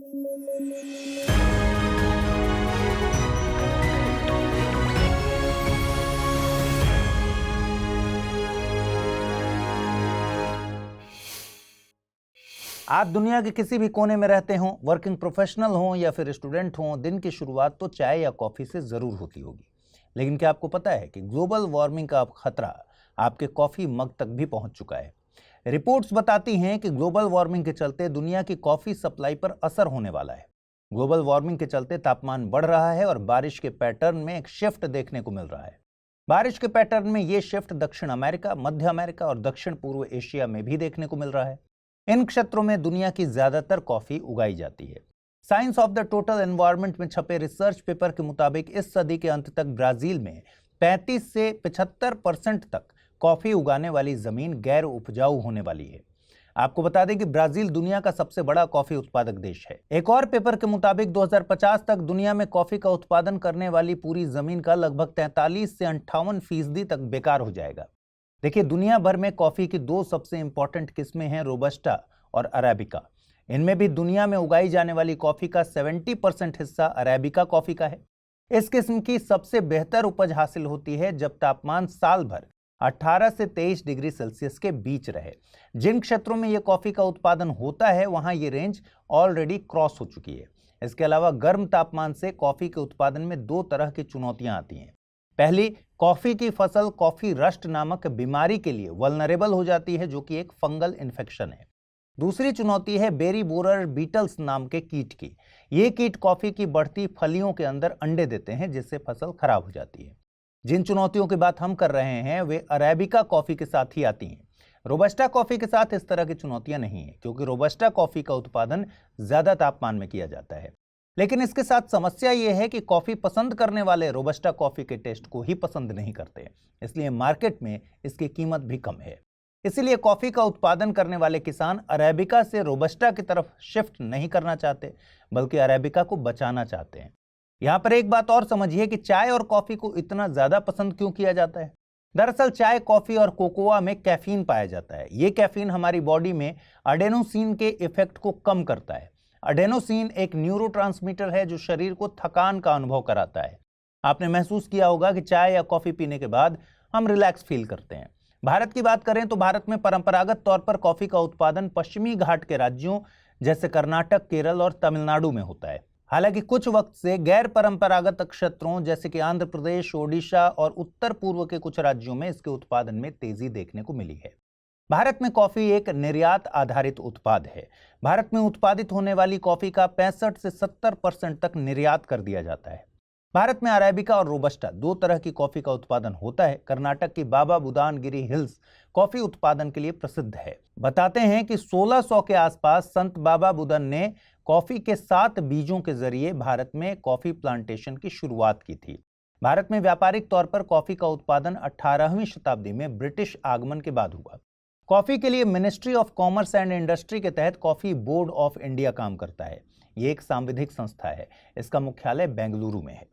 आप दुनिया के किसी भी कोने में रहते हों, वर्किंग प्रोफेशनल हों या फिर स्टूडेंट हों, दिन की शुरुआत तो चाय या कॉफ़ी से ज़रूर होती होगी। लेकिन क्या आपको पता है कि ग्लोबल वार्मिंग का खतरा आपके कॉफ़ी मग तक भी पहुंच चुका है। रिपोर्ट्स बताती हैं कि ग्लोबल वार्मिंग के चलते दुनिया की कॉफ़ी सप्लाई पर असर होने वाला है। ग्लोबल वार्मिंग के चलते तापमान बढ़ रहा है और बारिश के पैटर्न में एक शिफ्ट देखने को मिल रहा है। बारिश के पैटर्न में ये शिफ्ट दक्षिण अमेरिका, मध्य अमेरिका और दक्षिण पूर्व एशिया में भी देखने को मिल रहा है। इन क्षेत्रों में दुनिया की ज्यादातर कॉफी उगाई जाती है। Science of the total environment में छपे रिसर्च पेपर के मुताबिक इस सदी के अंत तक ब्राजील में 35 से 75% तक कॉफी उगाने वाली जमीन गैर उपजाऊ होने वाली है। आपको बता दें कि ब्राजील दुनिया का सबसे बड़ा कॉफी उत्पादक देश है। एक और पेपर के मुताबिक 2050 तक दुनिया में कॉफी का उत्पादन करने वाली पूरी जमीन का लगभग 43 से 58% तक बेकार हो जाएगा। देखिए, दुनिया भर में कॉफी की दो सबसे इंपॉर्टेंट किस्में हैं, रोबस्टा और अरेबिका। इनमें भी दुनिया में उगाई जाने वाली कॉफी का 70% हिस्सा अरेबिका कॉफी का है। इस किस्म की सबसे बेहतर उपज हासिल होती है जब तापमान साल भर 18 से 23 डिग्री सेल्सियस के बीच रहे। जिन क्षेत्रों में यह कॉफी का उत्पादन होता है वहां ये रेंज ऑलरेडी क्रॉस हो चुकी है। इसके अलावा गर्म तापमान से कॉफी के उत्पादन में दो तरह की चुनौतियां आती हैं। पहली, कॉफी की फसल कॉफी रस्ट नामक बीमारी के लिए वल्नरेबल हो जाती है, जो कि एक फंगल इन्फेक्शन है। दूसरी चुनौती है बेरी बोरर बीटल्स नाम के कीट की। ये कीट कॉफी की बढ़ती फलियों के अंदर अंडे देते हैं, जिससे फसल खराब हो जाती है। जिन चुनौतियों की बात हम कर रहे हैं वे अरेबिका कॉफी के साथ ही आती हैं। रोबस्टा कॉफी के साथ इस तरह की चुनौतियां नहीं है, क्योंकि रोबस्टा कॉफी का उत्पादन ज्यादा तापमान में किया जाता है। लेकिन इसके साथ समस्या यह है कि कॉफी पसंद करने वाले रोबस्टा कॉफी के टेस्ट को ही पसंद नहीं करते, इसलिए मार्केट में इसकी कीमत भी कम है। इसीलिए कॉफी का उत्पादन करने वाले किसान अरेबिका से रोबस्टा की तरफ शिफ्ट नहीं करना चाहते, बल्कि अरेबिका को बचाना चाहते हैं। यहां पर एक बात और समझिए कि चाय और कॉफी को इतना ज्यादा पसंद क्यों किया जाता है। दरअसल चाय, कॉफी और कोकोआ में कैफीन पाया जाता है। ये कैफीन हमारी बॉडी में अडेनोसिन के इफेक्ट को कम करता है। अडेनोसिन एक न्यूरोट्रांसमीटर है जो शरीर को थकान का अनुभव कराता है। आपने महसूस किया होगा कि चाय या कॉफी पीने के बाद हम रिलैक्स फील करते हैं। भारत की बात करें तो भारत में परंपरागत तौर पर कॉफी का उत्पादन पश्चिमी घाट के राज्यों जैसे कर्नाटक, केरल और तमिलनाडु में होता है। हालांकि कुछ वक्त से गैर परंपरागत क्षेत्रों जैसे कि आंध्र प्रदेश, ओडिशा और उत्तर पूर्व के कुछ राज्यों में इसके उत्पादन में तेजी देखने को मिली है। भारत में कॉफी एक निर्यात आधारित उत्पाद है। भारत में उत्पादित होने वाली कॉफी का 65 से 70% तक निर्यात कर दिया जाता है। भारत में अरेबिका और रोबस्टा दो तरह की कॉफी का उत्पादन होता है। कर्नाटक की बाबा बुदान-गिरी हिल्स कॉफी उत्पादन के लिए प्रसिद्ध है। बताते हैं कि 1600 के आसपास संत बाबा बुदन ने कॉफी के 7 बीजों के जरिए भारत में कॉफी प्लांटेशन की शुरुआत की थी। भारत में व्यापारिक तौर पर कॉफी का उत्पादन 18वीं शताब्दी में ब्रिटिश आगमन के बाद हुआ। कॉफी के लिए ministry of commerce and industry के तहत कॉफी बोर्ड ऑफ इंडिया काम करता है। ये एक सांविधिक संस्था है। इसका मुख्यालय बेंगलुरु में है।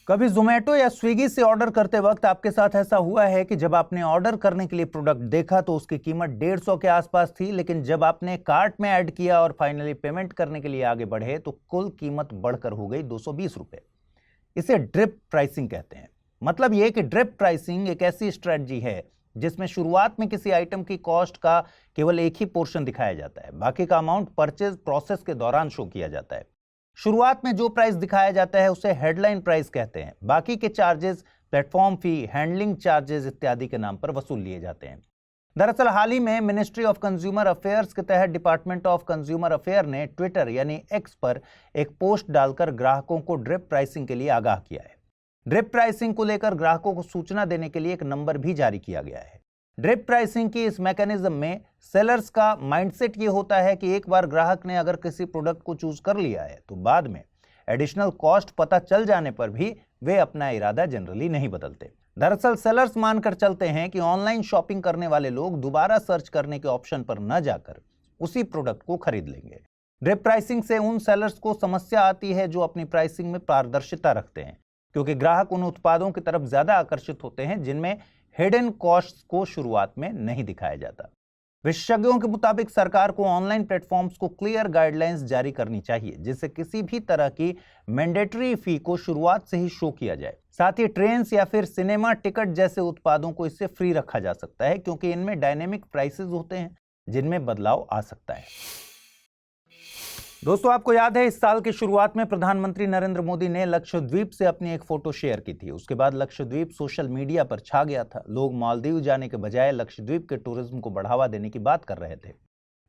कभी जोमेटो या स्विगी से ऑर्डर करते वक्त आपके साथ ऐसा हुआ है कि जब आपने ऑर्डर करने के लिए प्रोडक्ट देखा तो उसकी कीमत 150 के आसपास थी, लेकिन जब आपने कार्ट में ऐड किया और फाइनली पेमेंट करने के लिए आगे बढ़े तो कुल कीमत बढ़कर हो गई 220 रुपए। इसे ड्रिप प्राइसिंग कहते हैं। मतलब यह कि ड्रिप प्राइसिंग एक ऐसी स्ट्रेटजी है जिसमें शुरुआत में किसी आइटम की कॉस्ट का केवल एक ही पोर्शन दिखाया जाता है, बाकी का अमाउंट परचेज प्रोसेस के दौरान शो किया जाता है। शुरुआत में जो प्राइस दिखाया जाता है उसे हेडलाइन प्राइस कहते हैं। बाकी के charges, platform fee, handling charges इत्यादि के नाम पर वसूल लिए जाते हैं। दरअसल हाल ही में मिनिस्ट्री ऑफ कंज्यूमर अफेयर्स के तहत डिपार्टमेंट ऑफ कंज्यूमर अफेयर ने ट्विटर यानी एक्स पर एक पोस्ट डालकर ग्राहकों को ड्रिप प्राइसिंग के लिए आगाह किया है। ड्रिप प्राइसिंग को लेकर ग्राहकों को सूचना देने के लिए एक नंबर भी जारी किया गया है। ड्रिप प्राइसिंग की इस मैकेनिज्म में सेलर्स का माइंडसेट ये होता है कि एक बार ग्राहक ने अगर किसी प्रोडक्ट को चूज कर लिया है तो बाद में एडिशनल कॉस्ट पता चल जाने पर भी वे अपना इरादा जनरली नहीं बदलते। दरअसल सेलर्स मानकर चलते हैं कि ऑनलाइन शॉपिंग करने वाले लोग दोबारा सर्च करने के ऑप्शन पर न जाकर उसी प्रोडक्ट को खरीद लेंगे। ड्रिप प्राइसिंग से उन सेलर्स को समस्या आती है जो अपनी प्राइसिंग में पारदर्शिता रखते हैं, क्योंकि ग्राहक उन उत्पादों की तरफ ज्यादा आकर्षित होते हैं जिनमें हिडन कॉस्ट्स को शुरुआत में नहीं दिखाया जाता। विशेषज्ञों के मुताबिक सरकार को ऑनलाइन प्लेटफॉर्म्स को क्लियर गाइडलाइंस जारी करनी चाहिए, जिससे किसी भी तरह की मैंडेटरी फी को शुरुआत से ही शो किया जाए। साथ ही ट्रेन्स या फिर सिनेमा टिकट जैसे उत्पादों को इससे फ्री रखा जा सकता है, क्योंकि इनमें डायनेमिक प्राइसेस होते हैं जिनमें बदलाव आ सकता है। दोस्तों, आपको याद है इस साल की शुरुआत में प्रधानमंत्री नरेंद्र मोदी ने लक्षद्वीप से अपनी एक फोटो शेयर की थी। उसके बाद लक्षद्वीप सोशल मीडिया पर छा गया था। लोग मालदीव जाने के बजाय लक्षद्वीप के टूरिज्म को बढ़ावा देने की बात कर रहे थे।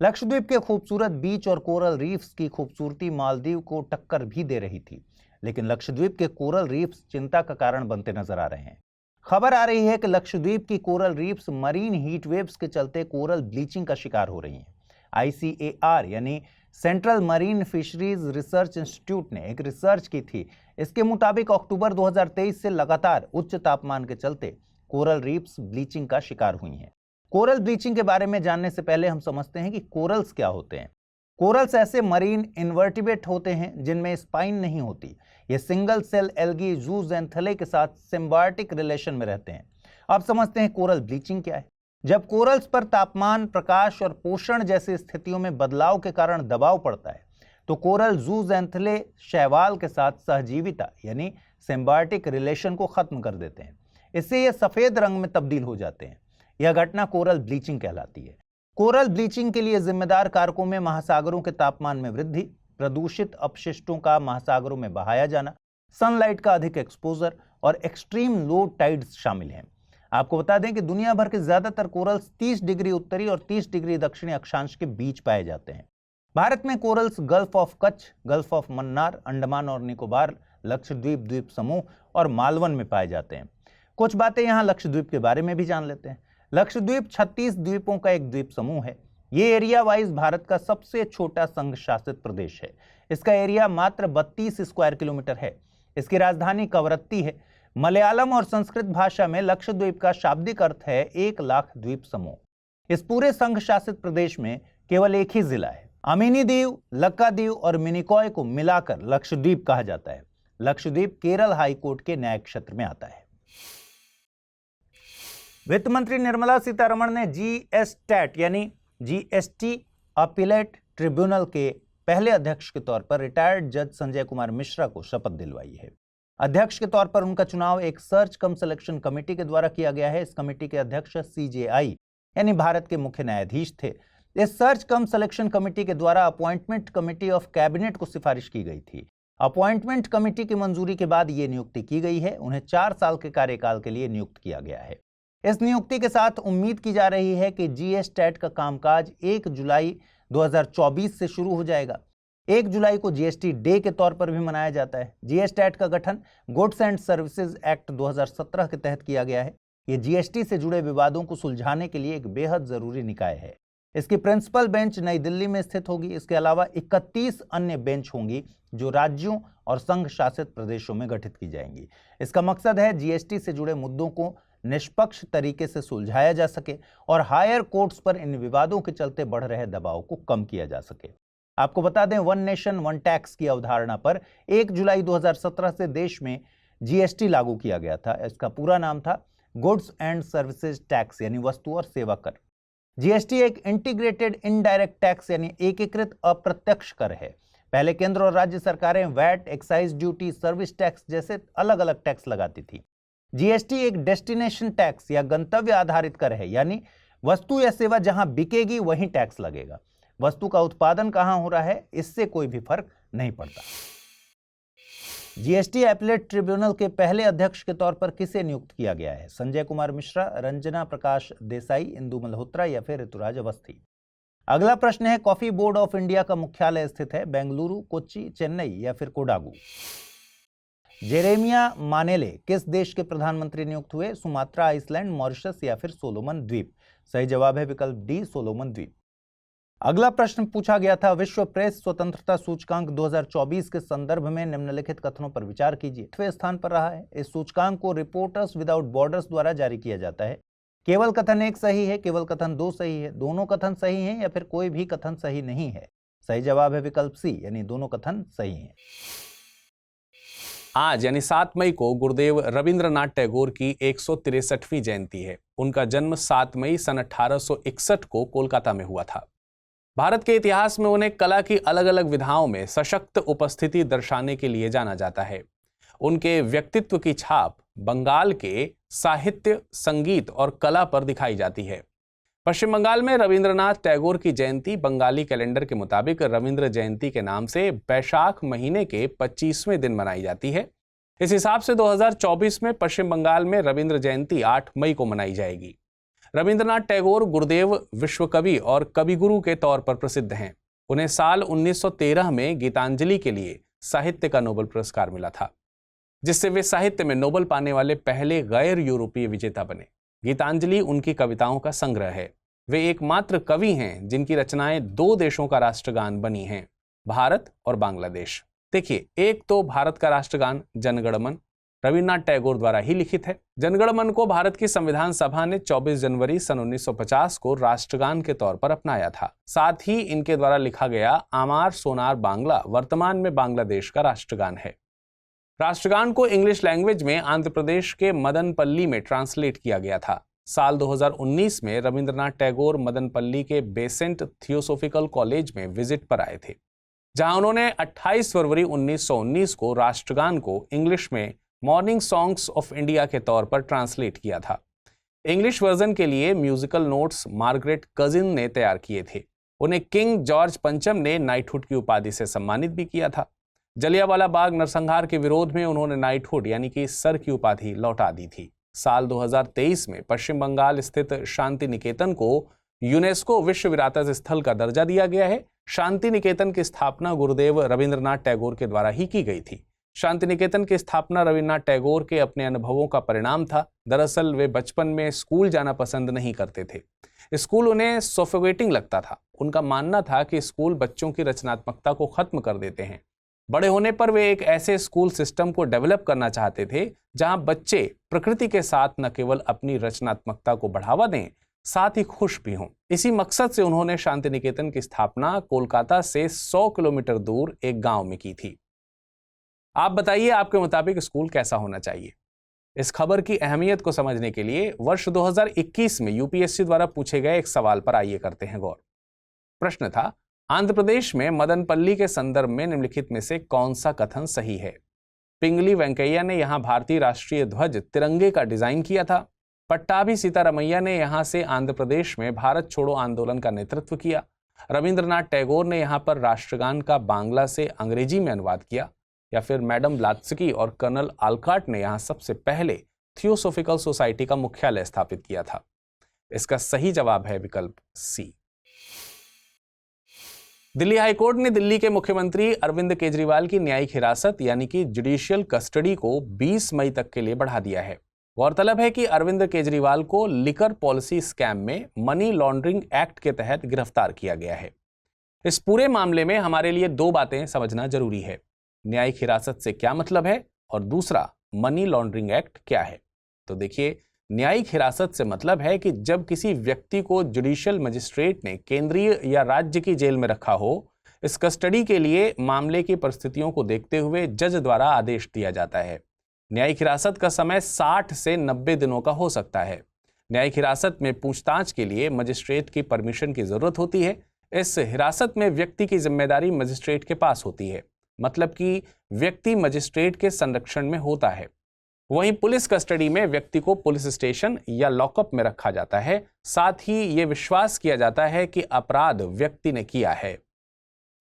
लक्षद्वीप के खूबसूरत बीच और कोरल रीफ्स की खूबसूरती मालदीव को टक्कर भी दे रही थी, लेकिन लक्षद्वीप के कोरल रीफ्स चिंता का कारण बनते नजर आ रहे हैं। खबर आ रही है कि लक्षद्वीप की coral reefs marine heat waves के चलते कोरल ब्लीचिंग का शिकार हो रही हैं। ICAR यानी central marine fisheries research institute ने एक रिसर्च की थी। इसके मुताबिक अक्टूबर 2023 से लगातार उच्च तापमान के चलते कोरल रीफ्स ब्लीचिंग का शिकार हुई हैं। कोरल ब्लीचिंग के बारे में जानने से पहले हम समझते हैं कि कोरल्स क्या होते हैं। कोरल्स ऐसे मरीन इन्वर्टिब्रेट होते हैं जिनमें स्पाइन नहीं होती। ये सिंगल सेल एल्गी जूज़ैंथेले के साथ सिम्बायोटिक रिलेशन में रहते हैं। अब समझते हैं कोरल ब्लीचिंग क्या है। जब कोरल्स पर तापमान, प्रकाश और पोषण जैसी स्थितियों में बदलाव के कारण दबाव पड़ता है तो कोरल जूज़ैंथेले शैवाल के साथ सहजीविता यानी सिम्बायोटिक रिलेशन को खत्म कर देते हैं। इससे ये सफेद रंग में तब्दील हो जाते हैं। यह घटना कोरल ब्लीचिंग कहलाती है। कोरल ब्लीचिंग के लिए जिम्मेदार कारकों में महासागरों के तापमान में वृद्धि, प्रदूषित अपशिष्टों का महासागरों में बहाया जाना, सनलाइट का अधिक एक्सपोजर और एक्सट्रीम लो टाइड्स शामिल हैं। आपको बता दें कि दुनिया भर के ज्यादातर कोरल्स 30 डिग्री उत्तरी और 30 डिग्री दक्षिणी अक्षांश के बीच पाए जाते हैं। भारत में corals gulf of Kutch, gulf of Mannar, Andaman और निकोबार, लक्षद्वीप द्वीप समूह और मालवन में पाए जाते हैं। कुछ बातें यहाँ लक्षद्वीप के बारे में भी जान लेते हैं। लक्षद्वीप 36 द्वीपों का एक द्वीप समूह है। ये एरिया वाइज भारत का सबसे छोटा संघ शासित प्रदेश है। इसका एरिया मात्र 32 स्क्वायर किलोमीटर है। इसकी राजधानी कवरत्ती है। मलयालम और संस्कृत भाषा में लक्षद्वीप का शाब्दिक अर्थ है 1 लाख द्वीप समूह। इस पूरे संघ शासित प्रदेश में केवल एक ही जिला है। अमिनी दीव, लक्कादीव और मिनिकॉय को मिलाकर लक्षद्वीप कहा जाता है। लक्षद्वीप केरल हाईकोर्ट के न्यायिक क्षेत्र में आता है। वित्त मंत्री निर्मला सीतारमण ने GSTAT यानी GST अपीलेट ट्रिब्यूनल के पहले अध्यक्ष के तौर पर रिटायर्ड जज संजय कुमार मिश्रा को शपथ दिलवाई है। अध्यक्ष के तौर पर उनका चुनाव एक सर्च कम सिलेक्शन कमेटी के द्वारा किया गया है। इस कमेटी के अध्यक्ष CJI यानी भारत के मुख्य न्यायाधीश थे। इस सर्च कम सिलेक्शन कमेटी के द्वारा अपॉइंटमेंट कमेटी ऑफ कैबिनेट को सिफारिश की गई थी। अपॉइंटमेंट कमेटी की मंजूरी के बाद ये नियुक्ति की गई है। उन्हें 4 साल के कार्यकाल के लिए नियुक्त किया गया है। इस नियुक्ति के साथ उम्मीद की जा रही है कि GSTAT का कामकाज 1 जुलाई 2024 से शुरू हो जाएगा। 1 जुलाई को GST डे के तौर पर भी मनाया जाता है। GSTAT का गठन गुड्स एंड सर्विसेज एक्ट 2017 के तहत किया गया है। ये GST से जुड़े विवादों को सुलझाने के लिए एक बेहद जरूरी निकाय है। इसकी प्रिंसिपल बेंच नई दिल्ली में स्थित होगी। इसके अलावा 31 अन्य बेंच होंगी जो राज्यों और संघ शासित प्रदेशों में गठित की जाएंगी। इसका मकसद है GST से जुड़े मुद्दों को निष्पक्ष तरीके से सुलझाया जा सके और हायर कोर्ट्स पर इन विवादों के चलते बढ़ रहे दबाव को कम किया जा सके। आपको बता दें, वन नेशन वन टैक्स की अवधारणा पर 1 जुलाई 2017 से देश में GST लागू किया गया था। इसका पूरा नाम था गुड्स एंड सर्विसेज टैक्स यानी वस्तु और सेवा कर। GST एक इंटीग्रेटेड इनडायरेक्ट टैक्स यानी एकीकृत अप्रत्यक्ष कर है। पहले केंद्र और राज्य सरकारें VAT, excise duty, service tax जैसे अलग अलग टैक्स लगाती थी। GST एक डेस्टिनेशन टैक्स या गंतव्य आधारित कर है, यानी वस्तु या सेवा जहां बिकेगी वहीं टैक्स लगेगा। वस्तु का उत्पादन कहां हो रहा है इससे कोई भी फर्क नहीं पड़ता। GST अपीलेट ट्रिब्यूनल के पहले अध्यक्ष के तौर पर किसे नियुक्त किया गया है? संजय कुमार मिश्रा, रंजना प्रकाश देसाई, इंदु मल्होत्रा या फिर ऋतुराज अवस्थी? अगला प्रश्न है, कॉफी बोर्ड ऑफ इंडिया का मुख्यालय स्थित है बेंगलुरु, कोच्चि, चेन्नई या फिर कोडागु? जेरेमिया मानेले किस देश के प्रधानमंत्री नियुक्त हुए? सुमात्रा, आइसलैंड, मॉरिशस या फिर सोलोमन द्वीप? सही जवाब है विकल्प डी, सोलोमन द्वीप। अगला प्रश्न पूछा गया था, विश्व प्रेस स्वतंत्रता सूचकांक 2024 के संदर्भ में निम्नलिखित कथनों पर विचार कीजिए। 8वें स्थान पर रहा है। इस सूचकांक को रिपोर्टर्स विदाउट बॉर्डर्स द्वारा जारी किया जाता है। केवल कथन 1 सही है, केवल कथन 2 सही है, दोनों कथन सही हैं या फिर कोई भी कथन सही नहीं है? सही जवाब है विकल्प सी, यानी दोनों कथन सही हैं। आज यानी 7 मई को गुरुदेव रविंद्रनाथ टैगोर की 163वीं जयंती है। उनका जन्म 7 मई सन 1861 को कोलकाता में हुआ था। भारत के इतिहास में उन्हें कला की अलग अलग विधाओं में सशक्त उपस्थिति दर्शाने के लिए जाना जाता है। उनके व्यक्तित्व की छाप बंगाल के साहित्य, संगीत और कला पर दिखाई जाती है। पश्चिम बंगाल में रविंद्रनाथ टैगोर की जयंती बंगाली कैलेंडर के मुताबिक रविंद्र जयंती के नाम से बैशाख महीने के 25वें दिन मनाई जाती है। इस हिसाब से 2024 में पश्चिम बंगाल में रविंद्र जयंती 8 मई को मनाई जाएगी। रविंद्रनाथ टैगोर गुरुदेव विश्वकवि और कविगुरु के तौर पर प्रसिद्ध हैं। उन्हें साल 1913 में गीतांजलि के लिए साहित्य का नोबेल पुरस्कार मिला था, जिससे वे साहित्य में नोबेल पाने वाले पहले गैर यूरोपीय विजेता बने। गीतांजलि उनकी कविताओं का संग्रह है। वे एकमात्र कवि हैं जिनकी रचनाएं 2 देशों का राष्ट्रगान बनी हैं, भारत और बांग्लादेश। देखिए, एक तो भारत का राष्ट्रगान जनगण मन रविन्द्रनाथ टैगोर द्वारा ही लिखित है। जनगण मन को भारत की संविधान सभा ने 24 जनवरी सन 1950 को राष्ट्रगान के तौर पर अपनाया था। साथ ही इनके द्वारा लिखा गया आमार सोनार बांग्ला वर्तमान में बांग्लादेश का राष्ट्रगान है। राष्ट्रगान को इंग्लिश लैंग्वेज में आंध्र प्रदेश के मदनपल्ली में ट्रांसलेट किया गया था। साल 2019 में रविंद्रनाथ टैगोर मदनपल्ली के बेसेंट थियोसोफिकल कॉलेज में विजिट पर आए थे, जहां उन्होंने 28 फरवरी 1919 को राष्ट्रगान को इंग्लिश में मॉर्निंग सॉन्ग्स ऑफ इंडिया के तौर पर ट्रांसलेट किया था। इंग्लिश वर्जन के लिए म्यूजिकल नोट्स मार्गरेट कजिन ने तैयार किए थे। उन्हें किंग जॉर्ज पंचम ने नाइटहुड की उपाधि से सम्मानित भी किया था। जलियांवाला बाग नरसंहार के विरोध में उन्होंने नाइटहुड यानी कि सर की उपाधि लौटा दी थी। साल 2023 में पश्चिम बंगाल स्थित शांति निकेतन को यूनेस्को विश्व विरासत स्थल का दर्जा दिया गया है। शांति निकेतन की स्थापना गुरुदेव रविंद्रनाथ टैगोर के द्वारा ही की गई थी। शांति निकेतन की स्थापना रविन्द्रनाथ टैगोर के अपने अनुभवों का परिणाम था। दरअसल वे बचपन में स्कूल जाना पसंद नहीं करते थे। स्कूल उन्हें सफोकेटिंग लगता था। उनका मानना था कि स्कूल बच्चों की रचनात्मकता को खत्म कर देते हैं। बड़े होने पर वे एक ऐसे स्कूल सिस्टम को डेवलप करना चाहते थे जहां बच्चे प्रकृति के साथ न केवल अपनी रचनात्मकता को बढ़ावा दें, साथ ही खुश भी हों। इसी मकसद से उन्होंने शांति निकेतन की स्थापना कोलकाता से 100 किलोमीटर दूर एक गांव में की थी। आप बताइए, आपके मुताबिक स्कूल कैसा होना चाहिए? इस खबर की अहमियत को समझने के लिए वर्ष 2021 में यूपीएससी द्वारा पूछे गए एक सवाल पर आइए करते हैं गौर। प्रश्न था, आंध्र प्रदेश में मदनपल्ली के संदर्भ में निम्नलिखित में से कौन सा कथन सही है? पिंगली वेंकैया ने यहां भारतीय राष्ट्रीय ध्वज तिरंगे का डिजाइन किया था। पट्टाभी सीतारमैया ने यहां से आंध्र प्रदेश में भारत छोड़ो आंदोलन का नेतृत्व किया। रविंद्रनाथ टैगोर ने यहां पर राष्ट्रगान का बांग्ला से अंग्रेजी में अनुवाद किया। या फिर मैडम ब्लात्स्की और कर्नल आलकाट ने यहां सबसे पहले थियोसोफिकल सोसाइटी का मुख्यालय स्थापित किया था। इसका सही जवाब है विकल्प सी। दिल्ली हाईकोर्ट ने दिल्ली के मुख्यमंत्री अरविंद केजरीवाल की न्यायिक हिरासत यानी कि जुडिशियल कस्टडी को 20 मई तक के लिए बढ़ा दिया है। गौरतलब है कि अरविंद केजरीवाल को लिकर पॉलिसी स्कैम में मनी लॉन्ड्रिंग एक्ट के तहत गिरफ्तार किया गया है। इस पूरे मामले में हमारे लिए 2 बातें समझना जरूरी है। न्यायिक हिरासत से क्या मतलब है और दूसरा, मनी लॉन्ड्रिंग एक्ट क्या है। तो देखिए, न्यायिक हिरासत से मतलब है कि जब किसी व्यक्ति को जुडिशियल मजिस्ट्रेट ने केंद्रीय या राज्य की जेल में रखा हो, इस कस्टडी के लिए मामले की परिस्थितियों को देखते हुए जज द्वारा आदेश दिया जाता है। न्यायिक हिरासत का समय 60 से 90 दिनों का हो सकता है। न्यायिक हिरासत में पूछताछ के लिए मजिस्ट्रेट की परमिशन की जरूरत होती है। इस हिरासत में व्यक्ति की जिम्मेदारी मजिस्ट्रेट के पास होती है, मतलब कि व्यक्ति मजिस्ट्रेट के संरक्षण में होता है। वहीं पुलिस कस्टडी में व्यक्ति को पुलिस स्टेशन या लॉकअप में रखा जाता है। साथ ही ये विश्वास किया जाता है कि अपराध व्यक्ति ने किया है।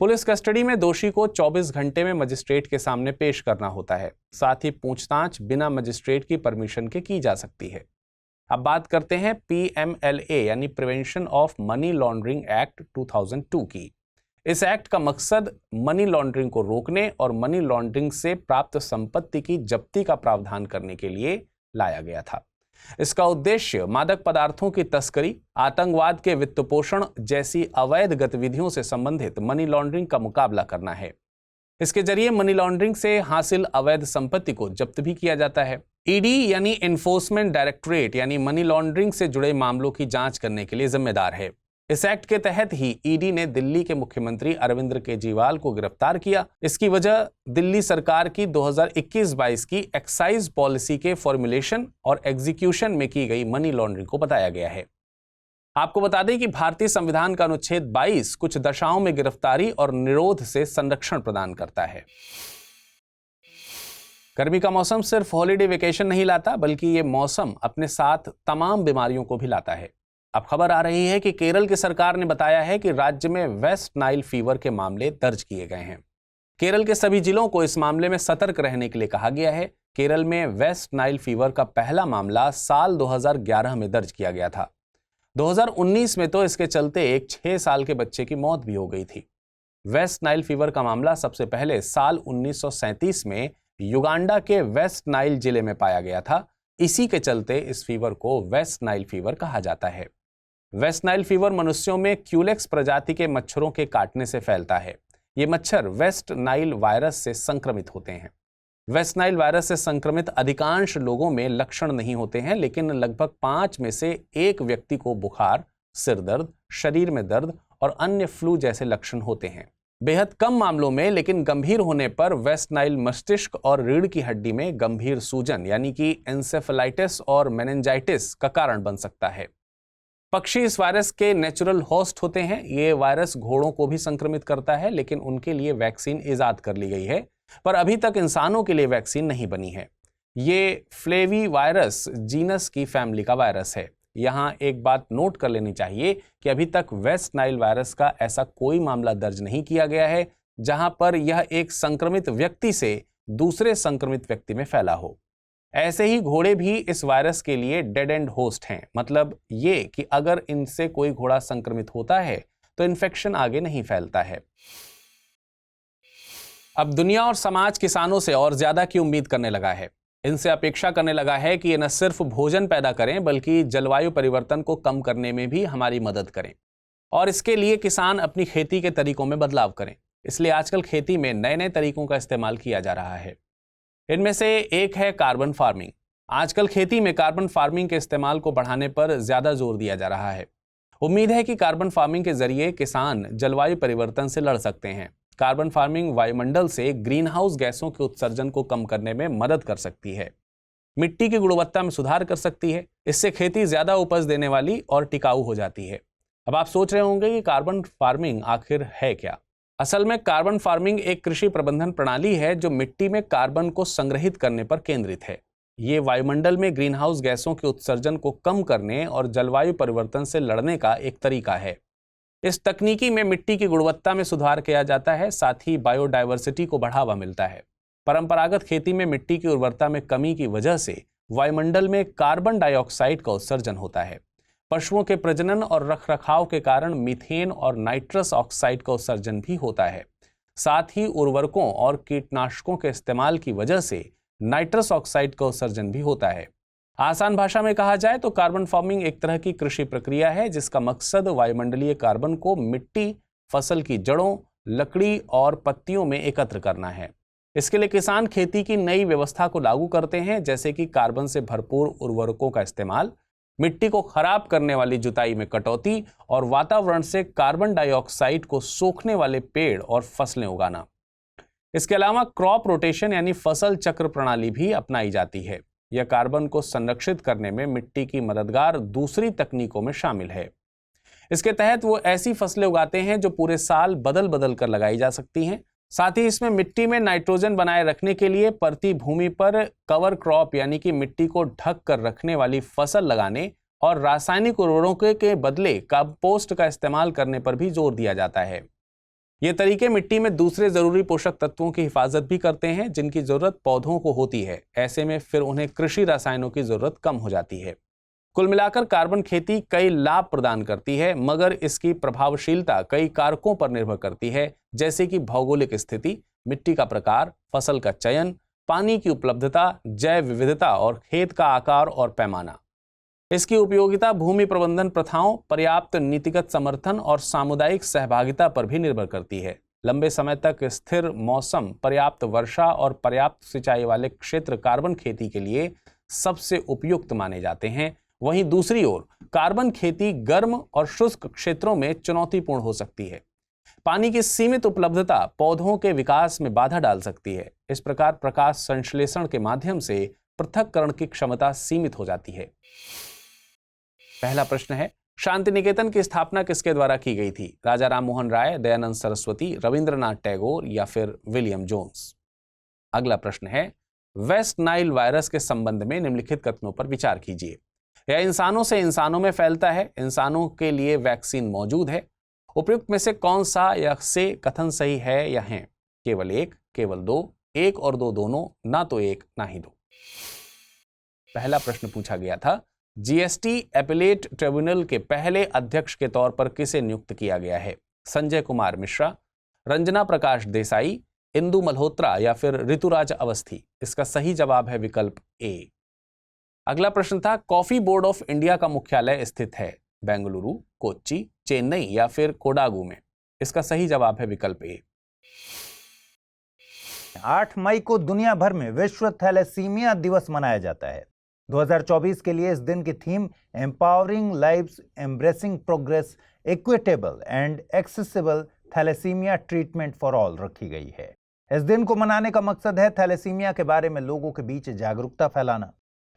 पुलिस कस्टडी में दोषी को 24 घंटे में मजिस्ट्रेट के सामने पेश करना होता है। साथ ही पूछताछ बिना मजिस्ट्रेट की परमिशन के की जा सकती है। अब बात करते हैं PMLA यानी prevention of money laundering act 2002 की। इस एक्ट का मकसद मनी लॉन्ड्रिंग को रोकने और मनी लॉन्ड्रिंग से प्राप्त संपत्ति की जब्ती का प्रावधान करने के लिए लाया गया था। इसका उद्देश्य मादक पदार्थों की तस्करी, आतंकवाद के वित्तपोषण जैसी अवैध गतिविधियों से संबंधित मनी लॉन्ड्रिंग का मुकाबला करना है। इसके जरिए मनी लॉन्ड्रिंग से हासिल अवैध संपत्ति को जब्त भी किया जाता है। ईडी यानी एनफोर्समेंट डायरेक्टरेट यानी मनी लॉन्ड्रिंग से जुड़े मामलों की जांच करने के लिए जिम्मेदार है। इस एक्ट के तहत ही ईडी ने दिल्ली के मुख्यमंत्री अरविंद केजरीवाल को गिरफ्तार किया। इसकी वजह दिल्ली सरकार की 2021-22 की एक्साइज पॉलिसी के फॉर्मुलेशन और एग्जीक्यूशन में की गई मनी लॉन्ड्रिंग को बताया गया है। आपको बता दें कि भारतीय संविधान का अनुच्छेद 22 कुछ दशाओं में गिरफ्तारी और निरोध से संरक्षण प्रदान करता है। गर्मी का मौसम सिर्फ हॉलीडे वेकेशन नहीं लाता, बल्कि ये मौसम अपने साथ तमाम बीमारियों को भी लाता है। अब खबर आ रही है कि केरल की सरकार ने बताया है कि राज्य में वेस्ट नाइल फीवर के मामले दर्ज किए गए हैं। केरल के सभी जिलों को इस मामले में सतर्क रहने के लिए कहा गया है। केरल में वेस्ट नाइल फीवर का पहला मामला साल 2011 में दर्ज किया गया था। 2019 में तो इसके चलते एक 6 साल के बच्चे की मौत भी हो गई थी। वेस्ट नाइल फीवर का मामला सबसे पहले साल 1937 में युगांडा के वेस्ट नाइल जिले में पाया गया था। इसी के चलते इस फीवर को वेस्ट नाइल फीवर कहा जाता है। वेस्ट नाइल फीवर मनुष्यों में क्यूलेक्स प्रजाति के मच्छरों के काटने से फैलता है। ये मच्छर वेस्ट नाइल वायरस से संक्रमित होते हैं। वेस्ट नाइल वायरस से संक्रमित अधिकांश लोगों में लक्षण नहीं होते हैं, लेकिन लगभग 5 में से 1 व्यक्ति को बुखार, सिर दर्द, शरीर में दर्द और अन्य फ्लू जैसे लक्षण होते हैं। बेहद कम मामलों में लेकिन गंभीर होने पर वेस्ट नाइल मस्तिष्क और रीढ़ की हड्डी में गंभीर सूजन यानी कि एंसेफेलाइटिस और मेनिंजाइटिस का कारण बन सकता है। पक्षी इस वायरस के नेचुरल होस्ट होते हैं। ये वायरस घोड़ों को भी संक्रमित करता है, लेकिन उनके लिए वैक्सीन इजाद कर ली गई है, पर अभी तक इंसानों के लिए वैक्सीन नहीं बनी है। ये फ्लेवी वायरस जीनस की फैमिली का वायरस है। यहाँ एक बात नोट कर लेनी चाहिए कि अभी तक वेस्ट नाइल वायरस का ऐसा कोई मामला दर्ज नहीं किया गया है जहां पर यह एक संक्रमित व्यक्ति से दूसरे संक्रमित व्यक्ति में फैला हो। ऐसे ही घोड़े भी इस वायरस के लिए डेड एंड होस्ट हैं, मतलब ये कि अगर इनसे कोई घोड़ा संक्रमित होता है तो इन्फेक्शन आगे नहीं फैलता है। अब दुनिया और समाज किसानों से और ज्यादा की उम्मीद करने लगा है। इनसे अपेक्षा करने लगा है कि ये न सिर्फ भोजन पैदा करें बल्कि जलवायु परिवर्तन को कम करने में भी हमारी मदद करें, और इसके लिए किसान अपनी खेती के तरीकों में बदलाव करें। इसलिए आजकल खेती में नए नए तरीकों का इस्तेमाल किया जा रहा है। इनमें से एक है कार्बन फार्मिंग। आजकल खेती में कार्बन फार्मिंग के इस्तेमाल को बढ़ाने पर ज्यादा जोर दिया जा रहा है। उम्मीद है कि कार्बन फार्मिंग के जरिए किसान जलवायु परिवर्तन से लड़ सकते हैं। कार्बन फार्मिंग वायुमंडल से ग्रीन हाउस गैसों के उत्सर्जन को कम करने में मदद कर सकती है, मिट्टी की गुणवत्ता में सुधार कर सकती है। इससे खेती ज्यादा उपज देने वाली और टिकाऊ हो जाती है। अब आप सोच रहे होंगे कि कार्बन फार्मिंग आखिर है क्या? असल में कार्बन फार्मिंग एक कृषि प्रबंधन प्रणाली है जो मिट्टी में कार्बन को संग्रहित करने पर केंद्रित है। ये वायुमंडल में ग्रीन हाउस गैसों के उत्सर्जन को कम करने और जलवायु परिवर्तन से लड़ने का एक तरीका है। इस तकनीकी में मिट्टी की गुणवत्ता में सुधार किया जाता है, साथ ही बायोडायवर्सिटी को बढ़ावा मिलता है। परंपरागत खेती में मिट्टी की उर्वरता में कमी की वजह से वायुमंडल में कार्बन डाइऑक्साइड का उत्सर्जन होता है। पशुओं के प्रजनन और रखरखाव के कारण मीथेन और नाइट्रस ऑक्साइड का उत्सर्जन भी होता है। साथ ही उर्वरकों और कीटनाशकों के इस्तेमाल की वजह से नाइट्रस ऑक्साइड का उत्सर्जन भी होता है। आसान भाषा में कहा जाए तो कार्बन फार्मिंग एक तरह की कृषि प्रक्रिया है जिसका मकसद वायुमंडलीय कार्बन को मिट्टी, फसल की जड़ों, लकड़ी और पत्तियों में एकत्र करना है। इसके लिए किसान खेती की नई व्यवस्था को लागू करते हैं, जैसे कि कार्बन से भरपूर उर्वरकों का इस्तेमाल, मिट्टी को खराब करने वाली जुताई में कटौती और वातावरण से कार्बन डाइऑक्साइड को सोखने वाले पेड़ और फसलें उगाना। इसके अलावा क्रॉप रोटेशन यानी फसल चक्र प्रणाली भी अपनाई जाती है। यह कार्बन को संरक्षित करने में मिट्टी की मददगार दूसरी तकनीकों में शामिल है। इसके तहत वो ऐसी फसलें उगाते हैं जो पूरे साल बदल बदल कर लगाई जा सकती हैं। साथ ही इसमें मिट्टी में नाइट्रोजन बनाए रखने के लिए परती भूमि पर कवर क्रॉप यानी कि मिट्टी को ढक कर रखने वाली फसल लगाने और रासायनिक उर्वरकों के बदले कंपोस्ट का इस्तेमाल करने पर भी जोर दिया जाता है। ये तरीके मिट्टी में दूसरे जरूरी पोषक तत्वों की हिफाजत भी करते हैं जिनकी जरूरत पौधों को होती है। ऐसे में फिर उन्हें कृषि रसायनों की जरूरत कम हो जाती है। कुल मिलाकर कार्बन खेती कई लाभ प्रदान करती है, मगर इसकी प्रभावशीलता कई कारकों पर निर्भर करती है, जैसे कि भौगोलिक स्थिति, मिट्टी का प्रकार, फसल का चयन, पानी की उपलब्धता, जैव विविधता और खेत का आकार और पैमाना। इसकी उपयोगिता भूमि प्रबंधन प्रथाओं, पर्याप्त नीतिगत समर्थन और सामुदायिक सहभागिता पर भी निर्भर करती है। लंबे समय तक स्थिर मौसम, पर्याप्त वर्षा और पर्याप्त सिंचाई वाले क्षेत्र कार्बन खेती के लिए सबसे उपयुक्त माने जाते हैं। वहीं दूसरी ओर कार्बन खेती गर्म और शुष्क क्षेत्रों में चुनौतीपूर्ण हो सकती है। पानी की सीमित उपलब्धता पौधों के विकास में बाधा डाल सकती है। इस प्रकार प्रकाश संश्लेषण के माध्यम से पृथक्करण की क्षमता सीमित हो जाती है। पहला प्रश्न है, शांति निकेतन की स्थापना किसके द्वारा की गई थी? राजा राम मोहन राय, दयानंद सरस्वती, रविंद्रनाथ टैगोर या फिर विलियम जोन्स? अगला प्रश्न है, वेस्ट नाइल वायरस के संबंध में निम्नलिखित कथनों पर विचार कीजिए। यह इंसानों से इंसानों में फैलता है। इंसानों के लिए वैक्सीन मौजूद है। उपयुक्त में से कौन सा या से कथन सही है या हैं? केवल एक, केवल दो, एक और दो दोनों, ना तो एक ना ही दो। पहला प्रश्न पूछा गया था, जीएसटी एपेलेट ट्रिब्यूनल के पहले अध्यक्ष के तौर पर किसे नियुक्त किया गया है? संजय कुमार मिश्रा, रंजना प्रकाश देसाई, इंदु मल्होत्रा या फिर ऋतुराज अवस्थी? इसका सही जवाब है विकल्प ए। अगला प्रश्न था, कॉफी बोर्ड ऑफ इंडिया का मुख्यालय स्थित है बेंगलुरु, कोच्चि, चेन्नई या फिर कोडागू में? इसका सही जवाब है विकल्प ए। 8 मई को दुनिया भर में विश्व थैलेसीमिया दिवस मनाया जाता है। 2024 के लिए इस दिन की theme empowering lives, embracing progress, equitable and accessible thalassemia treatment for all रखी गई है। इस दिन को मनाने का मकसद है थैलेसीमिया के बारे में लोगों के बीच जागरूकता फैलाना,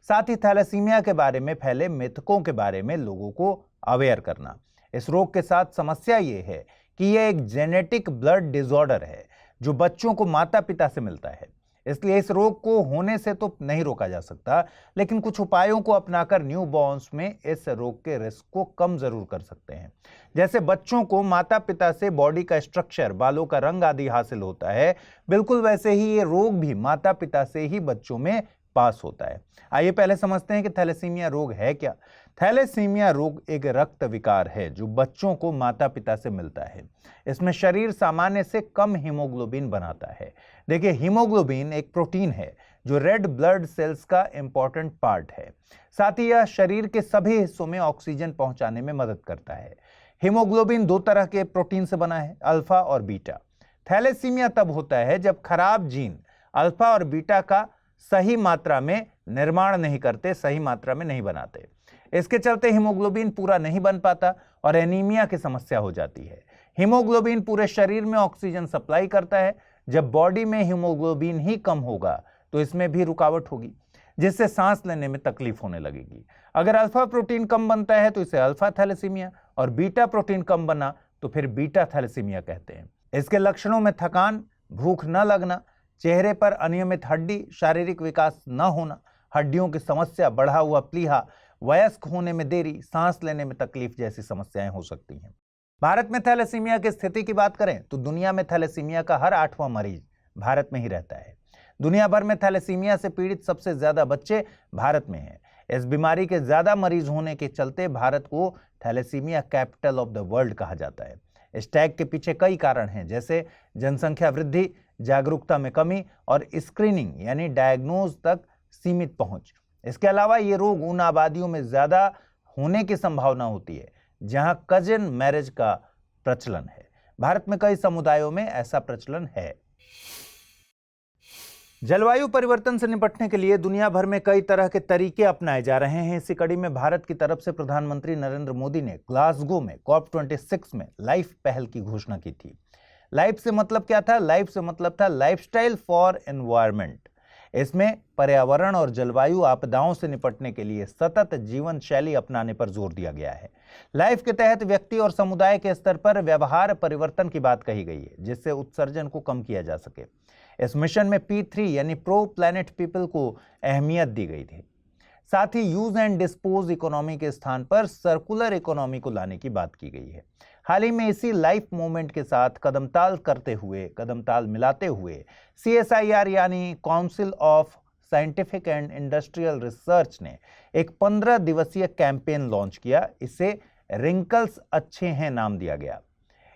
साथ ही थैलेसीमिया के बारे में फैले मिथकों के बारे में लोगों को अवेयर करना। इस रोग के साथ समस्या ये है कि यह एक जेनेटिक ब्लड डिसऑर्डर है जो बच्चों को माता पिता से मिलता है। इसलिए इस रोग को होने से तो नहीं रोका जा सकता, लेकिन कुछ उपायों को अपनाकर न्यूबॉर्न्स में इस रोग के रिस्क को कम जरूर कर सकते हैं। जैसे बच्चों को माता पिता से बॉडी का स्ट्रक्चर, बालों का रंग आदि हासिल होता है, बिल्कुल वैसे ही ये रोग भी माता पिता से ही बच्चों में पास होता है। आइए पहले समझते हैं कि थैलेसीमिया रोग है क्या। थैलेसीमिया रोग एक रक्त विकार है जो बच्चों को माता पिता से मिलता है। इसमें शरीर सामान्य से कम हीमोग्लोबिन बनाता है। देखिए, हीमोग्लोबिन एक प्रोटीन है जो रेड ब्लड सेल्स का इंपॉर्टेंट पार्ट है। साथ ही यह शरीर के सभी हिस्सों में ऑक्सीजन पहुंचाने में मदद करता है। हीमोग्लोबिन 2 तरह के प्रोटीन से बना है, अल्फा और बीटा। थैलेसीमिया तब होता है जब खराब जीन अल्फा और बीटा का सही मात्रा में निर्माण नहीं करते, सही मात्रा में नहीं बनाते। इसके चलते हीमोग्लोबिन पूरा नहीं बन पाता और एनीमिया की समस्या हो जाती है। हीमोग्लोबिन पूरे शरीर में ऑक्सीजन सप्लाई करता है। जब बॉडी में हीमोग्लोबिन ही कम होगा तो इसमें भी रुकावट होगी, जिससे सांस लेने में तकलीफ होने लगेगी। अगर अल्फा प्रोटीन कम बनता है तो इसे अल्फा थैलेसीमिया, और बीटा प्रोटीन कम बना तो फिर बीटा थैलेसीमिया कहते हैं। इसके लक्षणों में थकान, भूख न लगना, चेहरे पर अनियमित हड्डी, शारीरिक विकास न होना, हड्डियों की समस्या, बढ़ा हुआ प्लीहा, वयस्क होने में देरी, सांस लेने में तकलीफ जैसी समस्याएं हो सकती हैं। भारत में थैलेसीमिया की स्थिति की बात करें तो दुनिया में थैलेसीमिया का हर 8वां मरीज भारत में ही रहता है। दुनिया भर में थैलेसीमिया से पीड़ित सबसे ज्यादा बच्चे भारत में हैं। इस बीमारी के ज्यादा मरीज होने के चलते भारत को thalassemia capital of the world कहा जाता है। इस टैग के पीछे कई कारण हैं, जैसे जनसंख्या वृद्धि, जागरूकता में कमी और स्क्रीनिंग यानी डायग्नोज तक सीमित पहुंच। इसके अलावा ये रोग उन आबादियों में ज्यादा होने की संभावना होती है जहां कजिन मैरिज का प्रचलन है। भारत में कई समुदायों में ऐसा प्रचलन है। जलवायु परिवर्तन से निपटने के लिए दुनिया भर में कई तरह के तरीके अपनाए जा रहे हैं। इसी कड़ी में भारत की तरफ से प्रधानमंत्री नरेंद्र मोदी ने ग्लासगो में COP26 में लाइफ पहल की घोषणा की थी। लाइफ से मतलब क्या था? लाइफ से मतलब था लाइफस्टाइल फॉर एनवायरनमेंट। इसमें पर्यावरण और जलवायु आपदाओं से निपटने के लिए सतत जीवन शैली अपनाने पर जोर दिया गया है। लाइफ के तहत व्यक्ति और समुदाय के स्तर पर व्यवहार परिवर्तन की बात कही गई है, जिससे उत्सर्जन को कम किया जा सके। इस मिशन में P3 यानी प्रो प्लैनेट पीपल को अहमियत दी गई थी। साथ ही यूज एंड डिस्पोज इकोनॉमी के स्थान पर सर्कुलर इकोनॉमी को लाने की बात की गई है। हाल ही में इसी लाइफ मूवमेंट के साथ कदमताल मिलाते हुए CSIR यानी council of scientific and industrial research ने एक 15 दिवसीय कैंपेन लॉन्च किया। इसे रिंकल्स अच्छे हैं नाम दिया गया।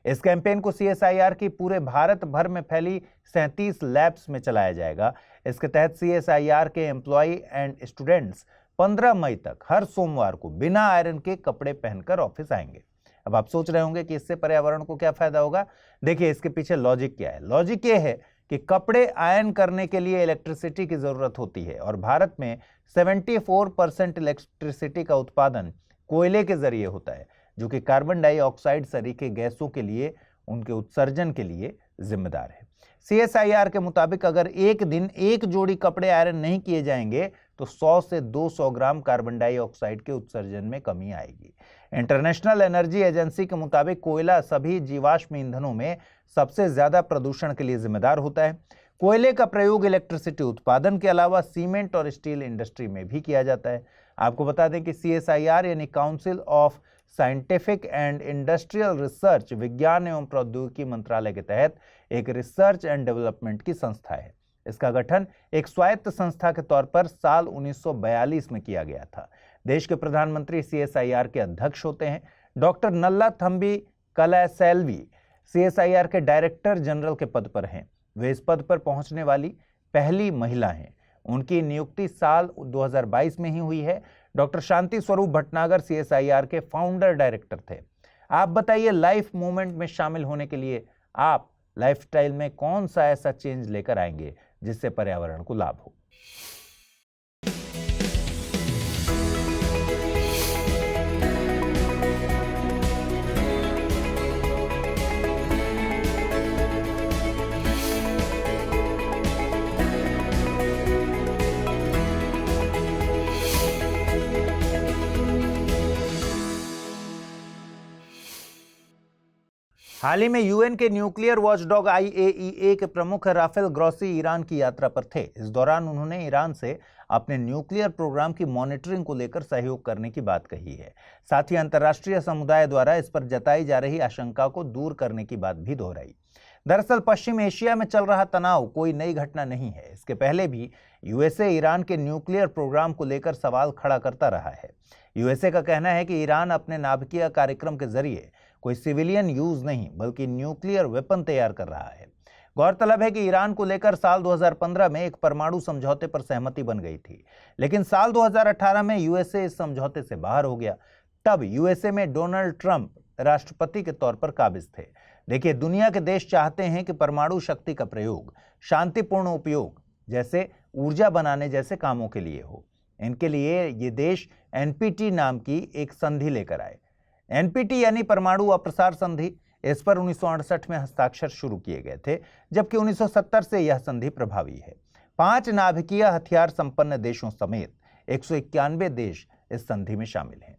इस कैंपेन को CSIR की पूरे भारत भर में फैली 37 लैब्स में चलाया जाएगा। इसके तहत CSIR के एम्प्लॉय एंड स्टूडेंट्स 15 मई तक हर सोमवार को बिना आयरन के कपड़े पहनकर ऑफिस आएंगे। अब आप सोच रहे होंगे कि इससे पर्यावरण को क्या फायदा होगा। देखिए, इसके पीछे लॉजिक क्या है। लॉजिक ये है कि कपड़े आयरन करने के लिए इलेक्ट्रिसिटी की जरूरत होती है और भारत में 74% इलेक्ट्रिसिटी का उत्पादन कोयले के जरिए होता है, जो कि कार्बन डाइऑक्साइड सरीखे गैसों के लिए उनके उत्सर्जन के लिए जिम्मेदार है। CSIR के मुताबिक अगर एक दिन एक जोड़ी कपड़े आयरन नहीं किए जाएंगे तो 100 से 200 ग्राम कार्बन डाइऑक्साइड के उत्सर्जन में कमी आएगी। इंटरनेशनल एनर्जी एजेंसी के मुताबिक कोयला सभी जीवाश्म ईंधनों में सबसे ज्यादा प्रदूषण के लिए जिम्मेदार होता है। कोयले का प्रयोग इलेक्ट्रिसिटी उत्पादन के अलावा सीमेंट और स्टील इंडस्ट्री में भी किया जाता है। आपको बता दें कि CSIR यानी council of scientific and industrial research विज्ञान एवं प्रौद्योगिकी मंत्रालय के तहत एक रिसर्च एंड डेवलपमेंट की संस्था है। इसका गठन एक स्वायत्त संस्था के तौर पर साल 1942 में किया गया था। देश के प्रधानमंत्री CSIR के अध्यक्ष होते हैं। डॉक्टर नल्लाथंबी कलासेल्वी CSIR के डायरेक्टर जनरल के पद पर हैं। वे इस पद पर पहुंचने वाली पहली महिला हैं। उनकी नियुक्ति साल 2022 में ही हुई है। डॉक्टर शांति स्वरूप भटनागर CSIR के फाउंडर डायरेक्टर थे। आप बताइए, लाइफ मूवमेंट में शामिल होने के लिए आप लाइफस्टाइल में कौन सा ऐसा चेंज लेकर आएंगे जिससे पर्यावरण को लाभ हो? हाल ही में यूएन के न्यूक्लियर वॉचडॉग IAEA के प्रमुख राफेल ग्रॉसी ईरान की यात्रा पर थे। इस दौरान उन्होंने ईरान से अपने न्यूक्लियर प्रोग्राम की मॉनिटरिंग को लेकर सहयोग करने की बात कही है। साथ ही अंतर्राष्ट्रीय समुदाय द्वारा इस पर जताई जा रही आशंका को दूर करने की बात भी दोहराई। दरअसल पश्चिम एशिया में चल रहा तनाव कोई नई घटना नहीं है। इसके पहले भी USA ईरान के न्यूक्लियर प्रोग्राम को लेकर सवाल खड़ा करता रहा है। USA का कहना है कि ईरान अपने नाभिकीय कार्यक्रम के जरिए कोई सिविलियन यूज नहीं बल्कि न्यूक्लियर वेपन तैयार कर रहा है। गौरतलब है कि ईरान को लेकर साल 2015 में एक परमाणु समझौते पर सहमति बन गई थी, लेकिन साल 2018 में USA इस समझौते से बाहर हो गया। तब USA में डोनाल्ड ट्रंप राष्ट्रपति के तौर पर काबिज थे। देखिए, दुनिया के देश चाहते हैं कि परमाणु शक्ति का प्रयोग शांतिपूर्ण उपयोग जैसे ऊर्जा बनाने जैसे कामों के लिए हो। इनके लिए ये देश NPT नाम की एक संधि लेकर आए। NPT यानी परमाणु अप्रसार संधि। इस पर 1968 में हस्ताक्षर शुरू किए गए थे, जबकि 1970 से यह संधि प्रभावी है। 5 नाभिकीय हथियार संपन्न देशों समेत 191 देश इस संधि में शामिल हैं।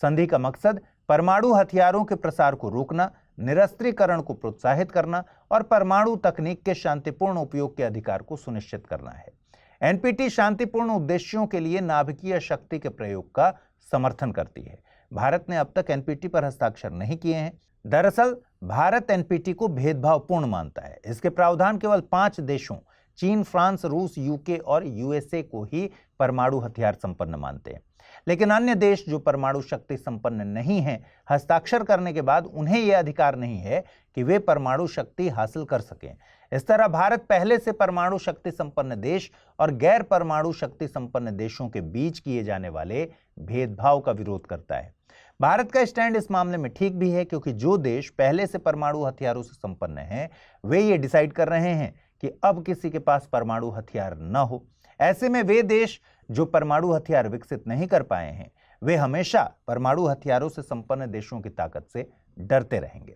संधि का मकसद परमाणु हथियारों के प्रसार को रोकना, निरस्त्रीकरण को प्रोत्साहित करना और परमाणु तकनीक के शांतिपूर्ण उपयोग के अधिकार को सुनिश्चित करना है। NPT शांतिपूर्ण उद्देश्यों के लिए नाभिकीय शक्ति के प्रयोग का समर्थन करती है। भारत ने अब तक NPT पर हस्ताक्षर नहीं किए हैं। दरअसल भारत NPT को भेदभावपूर्ण मानता है। इसके प्रावधान केवल 5 देशों चीन, फ्रांस, रूस, UK और USA को ही परमाणु हथियार संपन्न मानते हैं। लेकिन अन्य देश जो परमाणु शक्ति संपन्न नहीं हैं, हस्ताक्षर करने के बाद उन्हें यह अधिकार नहीं है कि वे परमाणु शक्ति हासिल कर सकें। इस तरह भारत पहले से परमाणु शक्ति संपन्न देश और गैर परमाणु शक्ति संपन्न देशों के बीच किए जाने वाले भेदभाव का विरोध करता है। भारत का स्टैंड इस मामले में ठीक भी है, क्योंकि जो देश पहले से परमाणु हथियारों से संपन्न हैं, वे ये डिसाइड कर रहे हैं कि अब किसी के पास परमाणु हथियार न हो। ऐसे में वे देश जो परमाणु हथियार विकसित नहीं कर पाए हैं, वे हमेशा परमाणु हथियारों से संपन्न देशों की ताकत से डरते रहेंगे।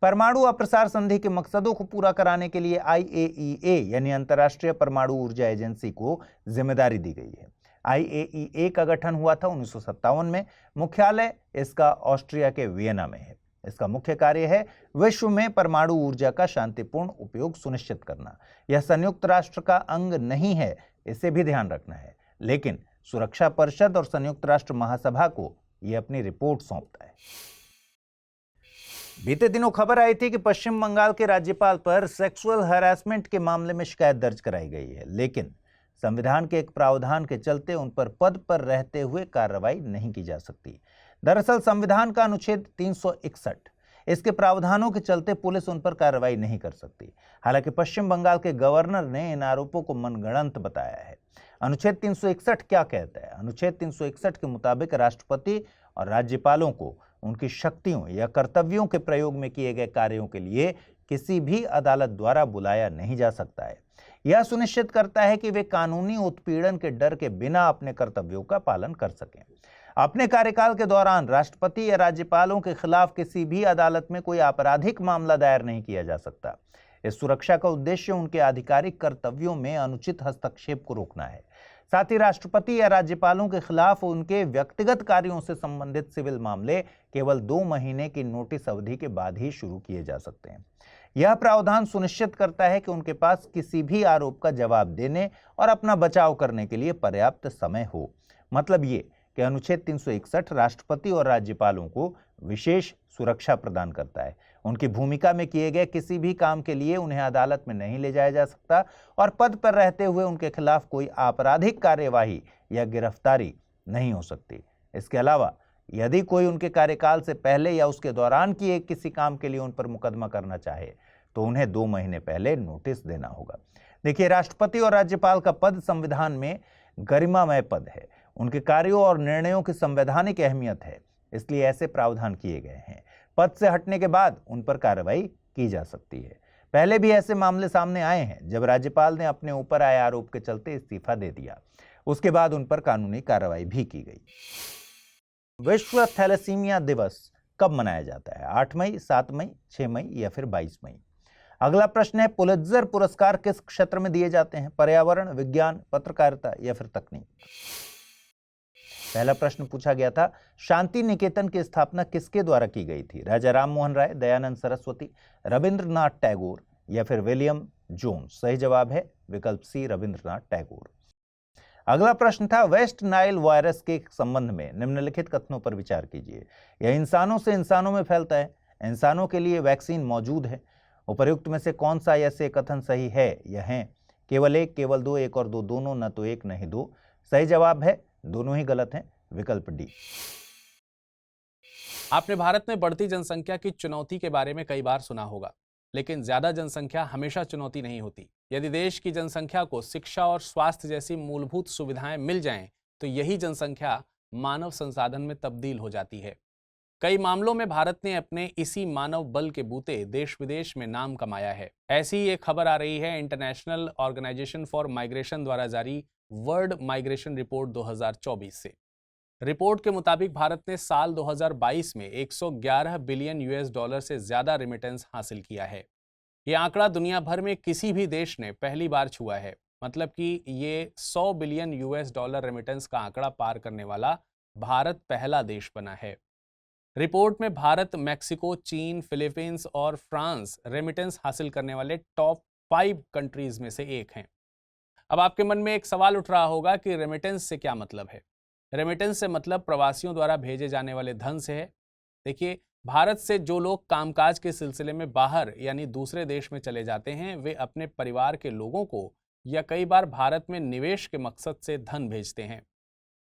परमाणु अप्रसार संधि के मकसदों को पूरा कराने के लिए IAEA यानी अंतर्राष्ट्रीय परमाणु ऊर्जा एजेंसी को जिम्मेदारी दी गई है। IAEA का गठन हुआ था 1957 में। मुख्यालय इसका ऑस्ट्रिया के वियना में है। इसका मुख्य कार्य है विश्व में परमाणु ऊर्जा का शांतिपूर्ण उपयोग सुनिश्चित करना। यह संयुक्त राष्ट्र का अंग नहीं है, इसे भी ध्यान रखना है, लेकिन सुरक्षा परिषद और संयुक्त राष्ट्र महासभा को यह अपनी रिपोर्ट सौंपता है। बीते दिनों खबर आई थी कि पश्चिम बंगाल के राज्यपाल पर सेक्सुअल हैरेसमेंट के मामले में शिकायत दर्ज कराई गई है, लेकिन संविधान के एक प्रावधान के चलते उन पर पद पर रहते हुए कार्रवाई नहीं की जा सकती। दरअसल संविधान का अनुच्छेद 361 इसके प्रावधानों के चलते पुलिस उन पर कार्रवाई नहीं कर सकती। हालांकि पश्चिम बंगाल के गवर्नर ने इन आरोपों को मनगढ़ंत बताया है। अनुच्छेद 361 क्या कहता है? अनुच्छेद 361 के मुताबिक राष्ट्रपति और राज्यपालों को उनकी शक्तियों या कर्तव्यों के प्रयोग में किए गए कार्यों के लिए किसी भी अदालत द्वारा बुलाया नहीं जा सकता है। यह सुनिश्चित करता है कि वे कानूनी उत्पीड़न के डर के बिना अपने कर्तव्यों का पालन कर सकें। अपने कार्यकाल के दौरान राष्ट्रपति या राज्यपालों के खिलाफ किसी भी अदालत में कोई आपराधिक मामला दायर नहीं किया जा सकता। इस सुरक्षा का उद्देश्य उनके आधिकारिक कर्तव्यों में अनुचित हस्तक्षेप को रोकना है। साथ ही राष्ट्रपति या राज्यपालों के खिलाफ उनके व्यक्तिगत कार्यों से संबंधित सिविल मामले केवल 2 महीने की नोटिस अवधि के बाद ही शुरू किए जा सकते हैं। यह प्रावधान सुनिश्चित करता है कि उनके पास किसी भी आरोप का जवाब देने और अपना बचाव करने के लिए पर्याप्त समय हो। मतलब ये कि अनुच्छेद 361 राष्ट्रपति और राज्यपालों को विशेष सुरक्षा प्रदान करता है। उनकी भूमिका में किए गए किसी भी काम के लिए उन्हें अदालत में नहीं ले जाया जा सकता और पद पर रहते हुए उनके खिलाफ कोई आपराधिक कार्यवाही या गिरफ्तारी नहीं हो सकती। इसके अलावा यदि कोई उनके कार्यकाल से पहले या उसके दौरान किए किसी काम के लिए उन पर मुकदमा करना चाहे तो उन्हें 2 महीने पहले नोटिस देना होगा। देखिए, राष्ट्रपति और राज्यपाल का पद संविधान में गरिमामय पद है। उनके कार्यों और निर्णयों की संवैधानिक अहमियत है, इसलिए ऐसे प्रावधान किए गए हैं। पद से हटने के बाद उन पर कार्रवाई की जा सकती है। पहले भी ऐसे मामले सामने आए हैं जब राज्यपाल ने अपने ऊपर आए आरोप के चलते इस्तीफा दे दिया। उसके बाद उन पर कानूनी कार्रवाई भी की गई। विश्व थैलेसीमिया दिवस कब मनाया जाता है? 8 मई, 7 मई, 6 मई या फिर 22 मई? अगला प्रश्न है, पुलित्जर पुरस्कार किस क्षेत्र में दिए जाते हैं? पर्यावरण, विज्ञान, पत्रकारिता या फिर तकनीक? पहला प्रश्न पूछा गया था, शांति निकेतन की स्थापना किसके द्वारा की गई थी? राजा राम मोहन राय, दयानंद सरस्वती, रविंद्रनाथ टैगोर या फिर विलियम जोन्स? सही जवाब है विकल्प सी, रविंद्रनाथ टैगोर। अगला प्रश्न था, वेस्ट नाइल वायरस के संबंध में निम्नलिखित कथनों पर विचार कीजिए। यह इंसानों से इंसानों में फैलता है, इंसानों के लिए वैक्सीन मौजूद है। उपर्युक्त में से कौन सा ऐसे कथन सही है या हैं? केवल 1, केवल 2, 1 और 2 दोनों, न तो 1 नहीं 2। सही जवाब है दोनों ही गलत हैं, विकल्प डी। आपने भारत में बढ़ती जनसंख्या की चुनौती के बारे में कई बार सुना होगा, लेकिन ज्यादा जनसंख्या हमेशा चुनौती नहीं होती। यदि देश की जनसंख्या को शिक्षा और स्वास्थ्य जैसी मूलभूत सुविधाएं मिल जाएं, तो यही जनसंख्या मानव संसाधन में तब्दील हो जाती है। कई मामलों में भारत ने अपने इसी मानव बल के बूते देश विदेश में नाम कमाया है। ऐसी ही एक खबर आ रही है इंटरनेशनल ऑर्गेनाइजेशन फॉर माइग्रेशन द्वारा जारी वर्ल्ड माइग्रेशन रिपोर्ट 2024 से। रिपोर्ट के मुताबिक भारत ने साल 2022 में 111 बिलियन यूएस डॉलर से ज्यादा रेमिटेंस हासिल किया है। ये आंकड़ा दुनिया भर में किसी भी देश ने पहली बार छुआ है। मतलब कि ये 100 बिलियन यूएस डॉलर रेमिटेंस का आंकड़ा पार करने वाला भारत पहला देश बना है। रिपोर्ट में भारत, मैक्सिको, चीन, फिलीपींस और फ्रांस रेमिटेंस हासिल करने वाले टॉप 5 कंट्रीज में से एक हैं। अब आपके मन में एक सवाल उठ रहा होगा कि रेमिटेंस से क्या मतलब है? रेमिटेंस से मतलब प्रवासियों द्वारा भेजे जाने वाले धन से है। देखिए, भारत से जो लोग कामकाज के सिलसिले में बाहर यानी दूसरे देश में चले जाते हैं, वे अपने परिवार के लोगों को या कई बार भारत में निवेश के मकसद से धन भेजते हैं।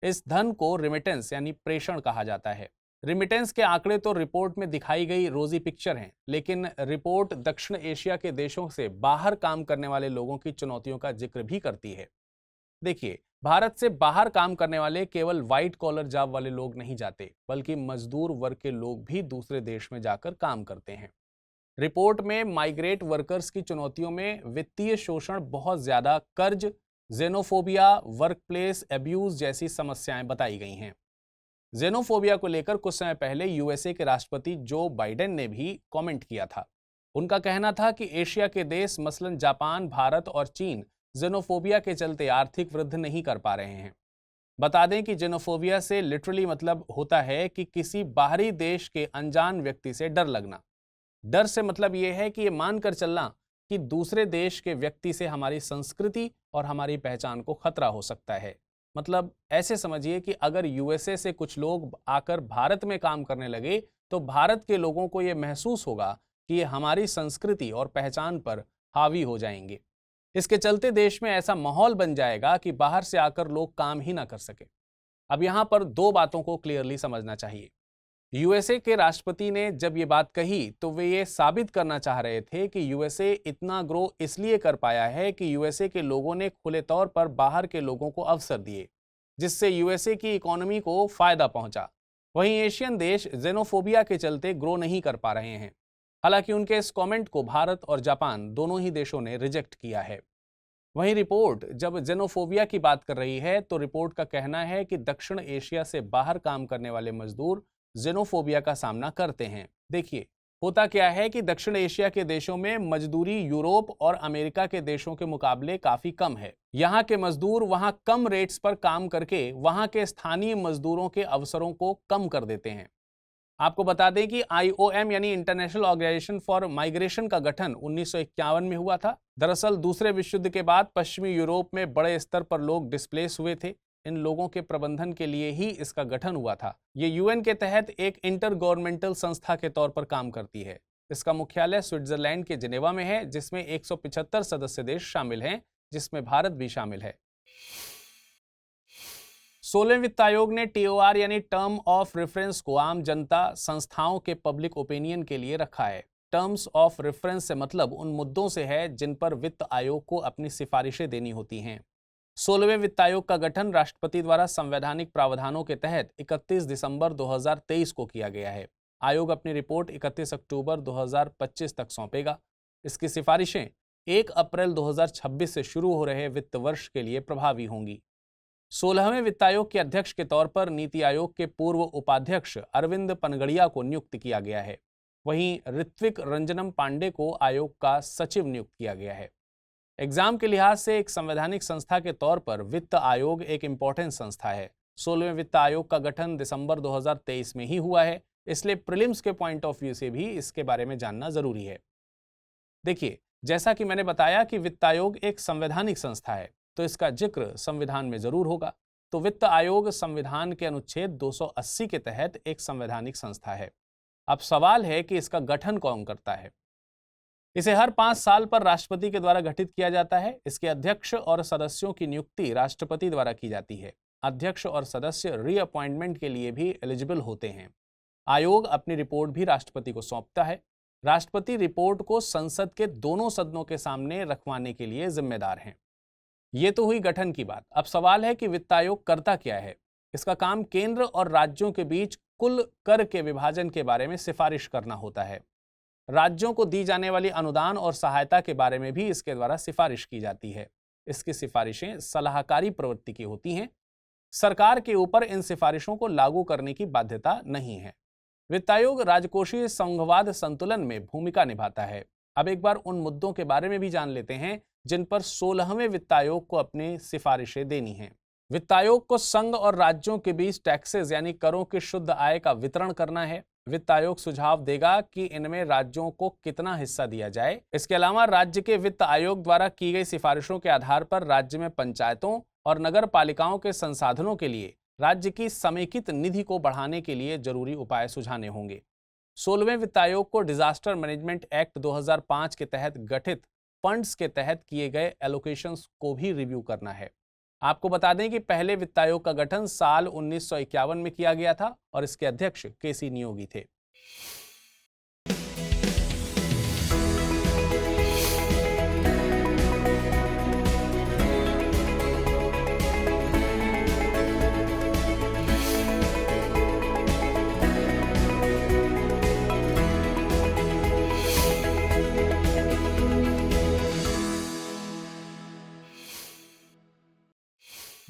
इस धन को रेमिटेंस यानी प्रेषण कहा जाता है। रेमिटेंस के आंकड़े तो रिपोर्ट में दिखाई गई रोजी पिक्चर हैं, लेकिन रिपोर्ट दक्षिण एशिया के देशों से बाहर काम करने वाले लोगों की चुनौतियों का जिक्र भी करती है। देखिए, भारत से बाहर काम करने वाले केवल व्हाइट कॉलर जॉब वाले लोग नहीं जाते, बल्कि मजदूर वर्ग के लोग भी दूसरे देश में जाकर काम करते हैं। रिपोर्ट में माइग्रेट वर्कर्स की चुनौतियों में वित्तीय शोषण, बहुत ज्यादा कर्ज, जेनोफोबिया, वर्कप्लेस एब्यूज जैसी समस्याएं बताई गई हैं। जेनोफोबिया को लेकर कुछ समय पहले यूएसए के राष्ट्रपति जो बाइडेन ने भी कमेंट किया था। उनका कहना था कि एशिया के देश मसलन जापान, भारत और चीन जेनोफोबिया के चलते आर्थिक वृद्धि नहीं कर पा रहे हैं। बता दें कि जेनोफोबिया से लिटरली मतलब होता है कि किसी बाहरी देश के अनजान व्यक्ति से डर लगना। डर से मतलब यह है कि ये मानकर चलना कि दूसरे देश के व्यक्ति से हमारी संस्कृति और हमारी पहचान को खतरा हो सकता है। मतलब ऐसे समझिए कि अगर यूएसए से कुछ लोग आकर भारत में काम करने लगे तो भारत के लोगों को यह महसूस होगा कि ये हमारी संस्कृति और पहचान पर हावी हो जाएंगे। इसके चलते देश में ऐसा माहौल बन जाएगा कि बाहर से आकर लोग काम ही ना कर सके। अब यहाँ पर 2 बातों को क्लियरली समझना चाहिए। यूएसए के राष्ट्रपति ने जब ये बात कही तो वे ये साबित करना चाह रहे थे कि यूएसए इतना ग्रो इसलिए कर पाया है कि यूएसए के लोगों ने खुले तौर पर बाहर के लोगों को अवसर दिए, जिससे यूएसए की इकोनॉमी को फायदा पहुंचा। वहीं एशियन देश जेनोफोबिया के चलते ग्रो नहीं कर पा रहे हैं। हालांकि उनके इस कमेंट को भारत और जापान दोनों ही देशों ने रिजेक्ट किया है। वहीं रिपोर्ट जब जेनोफोबिया की बात कर रही है तो रिपोर्ट का कहना है कि दक्षिण एशिया से बाहर काम करने वाले मजदूर जेनोफोबिया का सामना करते हैं। देखिए, होता क्या है कि दक्षिण एशिया के देशों में मजदूरी यूरोप और अमेरिका के देशों के मुकाबले काफी कम है। यहाँ के मजदूर वहां कम रेट्स पर काम करके वहां के स्थानीय मजदूरों के अवसरों को कम कर देते हैं। आपको बता दें कि IOM यानी इंटरनेशनल ऑर्गेनाइजेशन फॉर माइग्रेशन का गठन 1951 में हुआ था। दरअसल दूसरे विश्व युद्ध के बाद पश्चिमी यूरोप में बड़े स्तर पर लोग डिस्प्लेस हुए थे। इन लोगों के प्रबंधन के लिए ही इसका गठन हुआ था। ये UN के तहत एक इंटर गवर्नमेंटल संस्था के तौर पर काम करती है। इसका मुख्यालय स्विट्जरलैंड के जिनेवा में है, जिसमें 175 सदस्य देश शामिल हैं, जिसमें भारत भी शामिल है। 16वें वित्त आयोग ने TOR यानी टर्म ऑफ रेफरेंस को आम जनता, संस्थाओं के पब्लिक ओपिनियन के लिए रखा है। टर्म्स ऑफ रेफरेंस से मतलब उन मुद्दों से है जिन पर वित्त आयोग को अपनी सिफारिशें देनी होती हैं। 16वें वित्त आयोग का गठन राष्ट्रपति द्वारा संवैधानिक प्रावधानों के तहत 31 दिसंबर 2023 को किया गया है। आयोग अपनी रिपोर्ट 31 अक्टूबर 2025 तक सौंपेगा। इसकी सिफारिशें 1 अप्रैल 2026 से शुरू हो रहे वित्त वर्ष के लिए प्रभावी होंगी। 16वें वित्त आयोग के अध्यक्ष के तौर पर नीति आयोग के पूर्व उपाध्यक्ष अरविंद पनगड़िया को नियुक्त किया गया है। वहीं ऋत्विक रंजनम पांडे को आयोग का सचिव नियुक्त किया गया है। एग्जाम के लिहाज से एक संवैधानिक संस्था के तौर पर वित्त आयोग एक इंपॉर्टेंट संस्था है। 16वें वित्त आयोग का गठन दिसंबर 2023 में ही हुआ है, इसलिए प्रीलिम्स के पॉइंट ऑफ व्यू से भी इसके बारे में जानना जरूरी है। देखिए, जैसा कि मैंने बताया कि वित्त आयोग एक संवैधानिक संस्था है, तो इसका जिक्र संविधान में जरूर होगा। तो वित्त आयोग संविधान के अनुच्छेद 280 के तहत एक संवैधानिक संस्था है। अब सवाल है कि इसका गठन कौन करता है। इसे हर 5 साल पर राष्ट्रपति के द्वारा गठित किया जाता है। इसके अध्यक्ष और सदस्यों की नियुक्ति राष्ट्रपति द्वारा की जाती है। अध्यक्ष और सदस्य रीअपॉइंटमेंट के लिए भी एलिजिबल होते हैं। आयोग अपनी रिपोर्ट भी राष्ट्रपति को सौंपता है। राष्ट्रपति रिपोर्ट को संसद के दोनों सदनों के सामने रखवाने के लिए जिम्मेदार हैं। ये तो हुई गठन की बात। अब सवाल है कि वित्त आयोग करता क्या है। इसका काम केंद्र और राज्यों के बीच कुल कर के विभाजन के बारे में सिफारिश करना होता है। राज्यों को दी जाने वाली अनुदान और सहायता के बारे में भी इसके द्वारा सिफारिश की जाती है। इसकी सिफारिशें सलाहकारी प्रवृत्ति की होती हैं। सरकार के ऊपर इन सिफारिशों को लागू करने की बाध्यता नहीं है। वित्त आयोग राजकोषीय संघवाद संतुलन में भूमिका निभाता है। अब एक बार उन मुद्दों के बारे में भी जान लेते हैं जिन पर 16वें वित्त आयोग को अपनी सिफारिशें देनी हैं। वित्त आयोग को संघ और राज्यों के बीच टैक्सेस यानी करों की शुद्ध आय का वितरण करना है। वित्त आयोग सुझाव देगा कि इनमें राज्यों को कितना हिस्सा दिया जाए। इसके अलावा राज्य के वित्त आयोग द्वारा की गई सिफारिशों के आधार पर राज्य में पंचायतों और नगर पालिकाओं के संसाधनों के लिए राज्य की समेकित निधि को बढ़ाने के लिए जरूरी उपाय सुझाने होंगे। 16वें वित्त आयोग को डिजास्टर मैनेजमेंट एक्ट 2005 के तहत गठित फंड्स के तहत किए गए एलोकेशंस को भी रिव्यू करना है। आपको बता दें कि पहले वित्त आयोग का गठन साल 1951 में किया गया था और इसके अध्यक्ष KC नियोगी थे।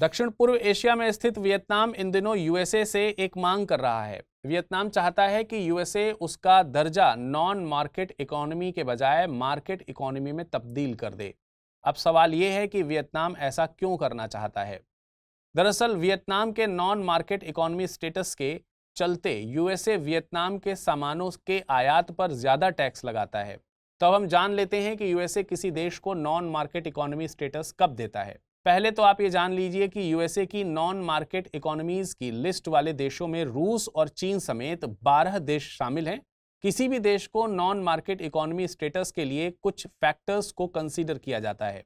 दक्षिण पूर्व एशिया में स्थित वियतनाम इन दिनों USA से एक मांग कर रहा है। वियतनाम चाहता है कि USA उसका दर्जा नॉन मार्केट इकोनॉमी के बजाय मार्केट इकोनॉमी में तब्दील कर दे। अब सवाल यह है कि वियतनाम ऐसा क्यों करना चाहता है। दरअसल वियतनाम के नॉन मार्केट इकोनॉमी स्टेटस के चलते USA वियतनाम के सामानों के आयात पर ज्यादा टैक्स लगाता है। तो अब हम जान लेते हैं कि USA किसी देश को नॉन मार्केट इकोनॉमी स्टेटस कब देता है। पहले तो आप ये जान लीजिए कि USA की नॉन मार्केट इकोनॉमीज की लिस्ट वाले देशों में रूस और चीन समेत 12 देश शामिल हैं। किसी भी देश को नॉन मार्केट इकोनॉमी स्टेटस के लिए कुछ फैक्टर्स को कंसीडर किया जाता है।